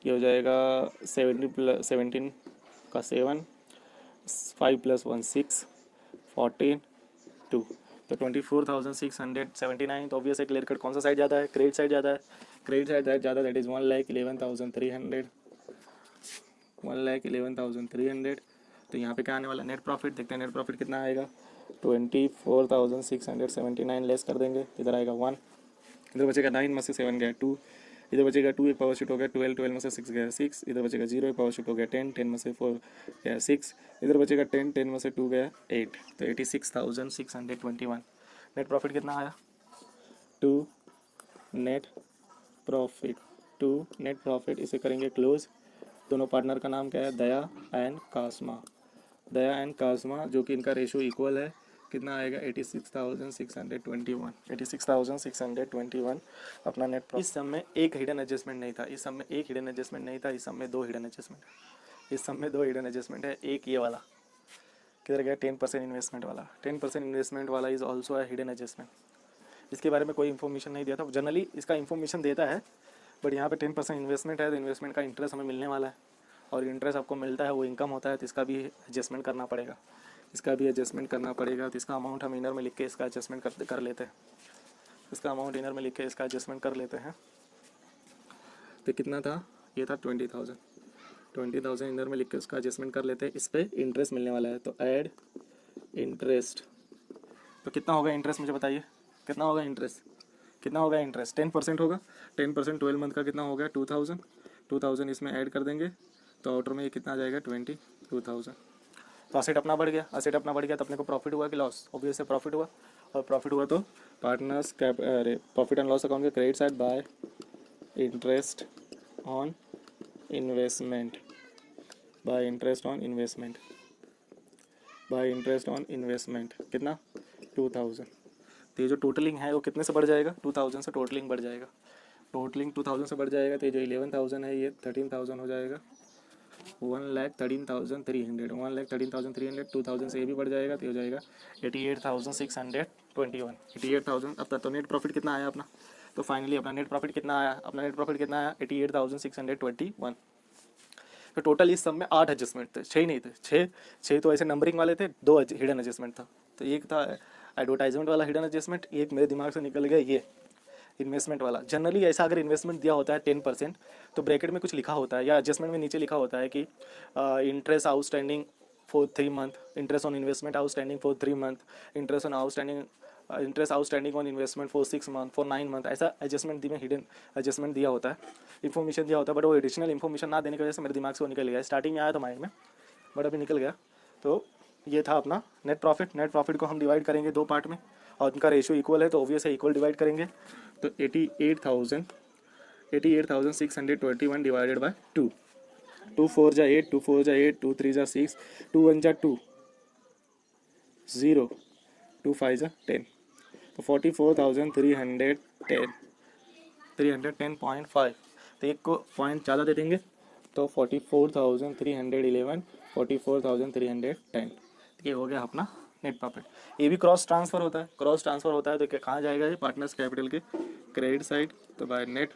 ये हो जाएगा 17 का 7, 5 + 1 6 14 2, तो 24,679। तो ऑब्वियस है क्लियर कट कौन सा साइड ज़्यादा है? क्रेडिट साइड ज़्यादा है। क्रेडिट साइड ज़्यादा, दैट इज़ 1,11,300। 1,11,300। तो यहाँ पे क्या आने वाला? Net profit. देखते हैं नेट प्रॉफिट कितना आएगा। 24,679 लेस कर देंगे, इधर आएगा 1, इधर बचेगा 9 में से 7 गया 2, इधर बचेगा 2, एक पावर शिफ्ट हो गया 12, 12 में से 6 गया 6, इधर बचेगा 0, एक पावर शिफ्ट हो गया 10, 10 में से 4 गया 6, इधर बचेगा 10, 10 में से 2 गया 8, तो 86,621। नेट प्रॉफिट कितना आया? To net profit, to net profit, इसे करेंगे क्लोज। दोनों पार्टनर का नाम क्या है? दया एंड कास्मा, दया एंड कास्मा, जो कि इनका रेशो इक्वल है। कितना आएगा? 86,621, 86,621 अपना नेट प्रॉफिट। इस सम में एक हिडन एडजस्टमेंट नहीं था, इस सम में एक हिडन एडजस्टमेंट नहीं था, इस सम में 2 हिडन एडजस्टमेंट है, इस सम में 2 हिडन एडजस्टमेंट है। एक ये वाला किधर गया? 10% इन्वेस्टमेंट वाला, 10% इन्वेस्टमेंट वाला इज ऑल्सो है हिडन एडजस्टमेंट। इसके बारे में कोई इन्फॉर्मेशन नहीं दिया था, जनरली इसका इन्फॉर्मेशन देता है, बट यहाँ पे 10% इन्वेस्टमेंट है, तो इन्वेस्टमेंट का इंटरेस्ट हमें मिलने वाला है, और इंटरेस्ट आपको मिलता है वो इनकम होता है, तो इसका भी एडजस्टमेंट करना पड़ेगा, इसका भी एडजस्टमेंट करना पड़ेगा। तो इसका अमाउंट हम इनर में लिख के इसका एडजस्टमेंट कर लेते हैं, इसका अमाउंट इनर में लिख के इसका एडजस्टमेंट कर लेते हैं। तो कितना था? ये था 20,000, 20,000 इनर में लिख के उसका एडजस्टमेंट कर लेते हैं। इस पर इंटरेस्ट मिलने वाला है, तो ऐड इंटरेस्ट। तो कितना होगा इंटरेस्ट, मुझे बताइए कितना होगा इंटरेस्ट? कितना होगा इंटरेस्ट? 10% होगा, 10% 12 मंथ का कितना हो गया? 2,000, 2,000 इसमें ऐड कर देंगे, तो आउटर में ये कितना आ जाएगा? 22,000। तो असेट अपना बढ़ गया, असेट अपना बढ़ गया, तो अपने को प्रॉफिट हुआ कि लॉस? ऑब्वियस से प्रॉफिट हुआ, और प्रॉफिट हुआ तो partners profit and loss account के credit side by interest on investment, by interest on investment, by interest on investment कितना? 2,000। तो ये जो टोटलिंग है वो कितने से बढ़ जाएगा? 2,000 से टोटलिंग बढ़ जाएगा, टोटलिंग 2,000 से बढ़ जाएगा, तो ये जो 11,000 है ये 13,000 हो जाएगा, 1,13,300, 1,13,300, 2,000 से ये भी बढ़ जाएगा, तो हो जाएगा 88,621, 88,000। अब तक तो नेट प्रॉफिट कितना आया अपना? तो फाइनली अपना नेट प्रॉफिट कितना आया? अपना नेट प्रॉफिट कितना आया? 88,621। तो टोटल इस सब में 8 एडजस्टमेंट थे, 6 नहीं थे, 6 तो ऐसे नंबरिंग वाले थे, 2 हिडन एडजस्टमेंट था। तो एक था एडवर्टाइजमेंट वाला हिडन एडजस्टमेंट, एक मेरे दिमाग से निकल गया ये इन्वेस्टमेंट वाला। जनरली ऐसा अगर इन्वेस्टमेंट दिया होता है 10%, तो ब्रैकेट में कुछ लिखा होता है या एडजस्टमेंट में नीचे लिखा होता है कि interest outstanding for 3 month, interest on investment outstanding for 3 month, interest on outstanding interest outstanding on investment for 6 month, for 9 month, ऐसा एडजस्टमेंट में हिडन एडजस्टमेंट दिया होता है, इन्फॉर्मेशन दिया होता है। बट वो एडिशनल इन्फॉर्मेशन ना देने की वजह से मेरे दिमाग से वो निकल गया। स्टार्टिंग में आया था माइंड में, बट अभी निकल गया। तो ये था अपना नेट प्रॉफिट। नेट प्रॉफिट को हम डिवाइड करेंगे 2 पार्ट में, और उनका रेशियो इक्वल है, तो ऑब्वियस है इक्वल डिवाइड करेंगे। तो 88,621 डिवाइडेड बाय 2, 2 4 जा 8, 2 4 जा 8, 2 3 जा 6, 2 1 जा 2 0, 2 5 जा 10, तो 44,310, 310.5। तो एक को पॉइंट ज़्यादा दे देंगे, तो 44,311, 44,310। ये हो गया अपना नेट प्रॉफिट। ये भी क्रॉस ट्रांसफ़र होता है, क्रॉस ट्रांसफ़र होता है, तो कहाँ जाएगा ये? पार्टनर्स कैपिटल के क्रेडिट साइड, तो by net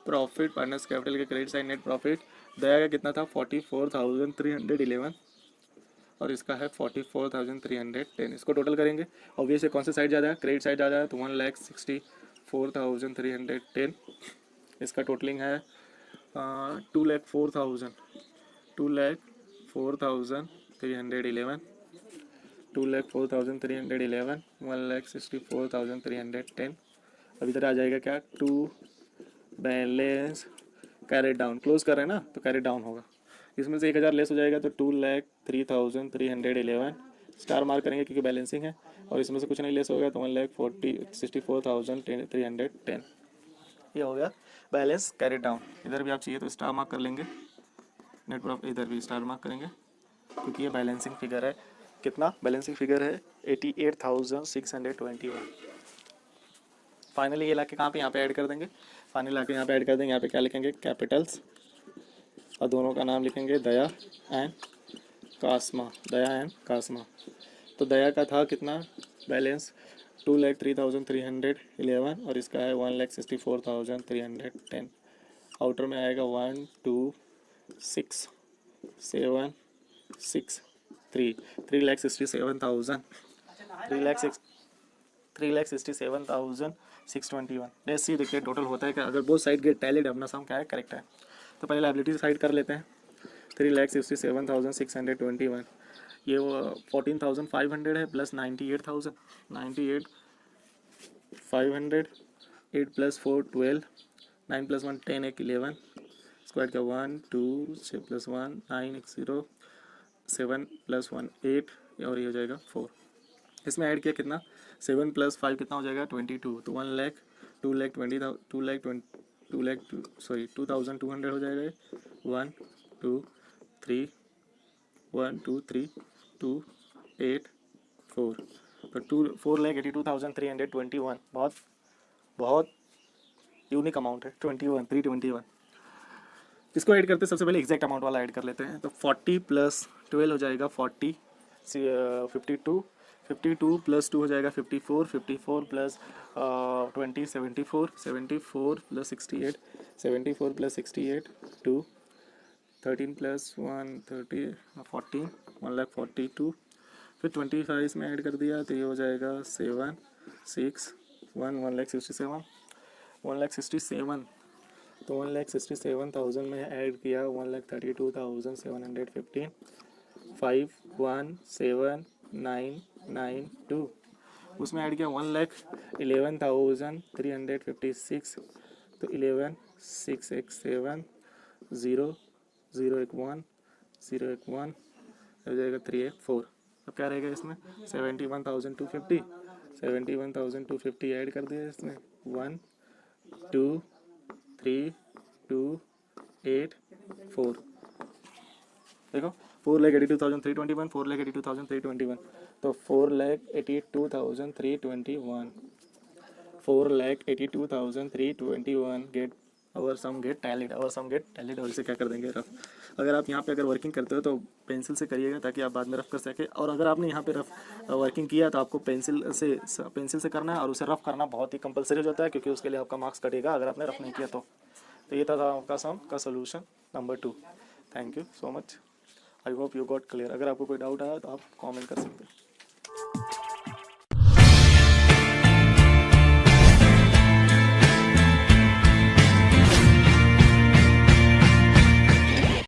profit partners capital के क्रेडिट साइड नेट प्रॉफिट। दया का कितना था? 44,311, और इसका है 44,310। इसको टोटल करेंगे, ऑब्वियसली कौन से साइड ज़्यादा है? क्रेडिट साइड ज़्यादा है, तो 1,64,310। इसका टोटलिंग है 2,04,000, 2,04,311, 2,04,311, 1,64,310। अब इधर आ जाएगा क्या? To balance carried down, close कर रहे हैं ना, तो कैरेट डाउन होगा, इसमें से 1,000 लेस हो जाएगा, तो 2,03,311 स्टार मार्क करेंगे क्योंकि बैलेंसिंग है, और इसमें से कुछ नहीं लेस होगा, तो 1,64,310। ये हो गया बैलेंस कैरेट डाउन। इधर भी आप चाहिए तो स्टार मार्क कर लेंगे, नेट प्रॉफिट इधर भी स्टार मार्क करेंगे क्योंकि ये बैलेंसिंग फिगर है। कितना बैलेंसिंग फिगर है? 88,621। फाइनली ये लाके कहाँ पे? यहाँ पे ऐड कर देंगे, फाइनली लाके यहाँ पे ऐड कर देंगे। यहाँ पे क्या लिखेंगे? कैपिटल्स, और दोनों का नाम लिखेंगे दया एंड कास्मा, दया एंड कास्मा। तो दया का था कितना बैलेंस? 2,03,311, और इसका है 1,64,310। आउटर में आएगा 1 2 6 7 6 3, 3,67,000, 3,67,621। लेट्स सी, देखिए टोटल होता है क्या? अगर बोथ साइड गेट टैलिड, अपना सम क्या है? करेक्ट है। तो पहले लायबिलिटी साइड कर लेते हैं। 3,67,621, ये वो 14,500 है, प्लस 98,000, 98,500, 8 + 4 12, 9 + 1 10 एक 11 स्क्वायर का 1 2 6 + 1 9 एक 0 7 + 1 8 और ये हो जाएगा 4। इसमें ऐड किया कितना 7 + 5 कितना हो जाएगा 22। तो 1 लाख 2 लाख 20 2 लाख 20 2 लाख सॉरी 2200 हो जाएगा। 1 2 3 1 2 3 2 8 4 तो 4,82,321 बहुत बहुत यूनिक अमाउंट है 21 321। इसको ऐड करते सबसे पहले एग्जैक्ट अमाउंट वाला ऐड कर लेते हैं। तो 40 + 12 हो जाएगा 40 52 52 + 2 हो जाएगा 54 54 + 20 74 74 + 68 74 + 68 2 13 + 1 30 14 1,42। फिर 25 इसमें ऐड कर दिया तो ये हो जाएगा 7 6 1 1,67 1,67। तो 1,67,000 में ऐड किया 1,32,715 517,992। उसमें ऐड किया 1,11,356 तो 11 6 1 7 0 0 1 1 0 1 1 हो जाएगा 3 1 4। अब क्या रहेगा इसमें 71,250 71,250 ऐड कर दिया इसमें 1 2 3 2 8 4। देखो 4,82,321 4,82,321 तो 4,82,321 4,82,321 गेट और सम गेट टैलिड और इसे क्या कर देंगे रफ। अगर आप यहाँ पे अगर वर्किंग करते हो तो पेंसिल से करिएगा ताकि आप बाद में रफ कर सके। और अगर आपने यहाँ पे रफ वर्किंग किया तो आपको पेंसिल से करना है और उसे रफ करना बहुत ही कंपलसरी हो जाता है क्योंकि उसके लिए आपका मार्क्स कटेगा अगर आपने रफ नहीं किया तो ये था आपका सम का solution number 2। Thank you so much. I hope you got clear. अगर आपको कोई डाउट आया तो आप कमेंट कर सकते हैं।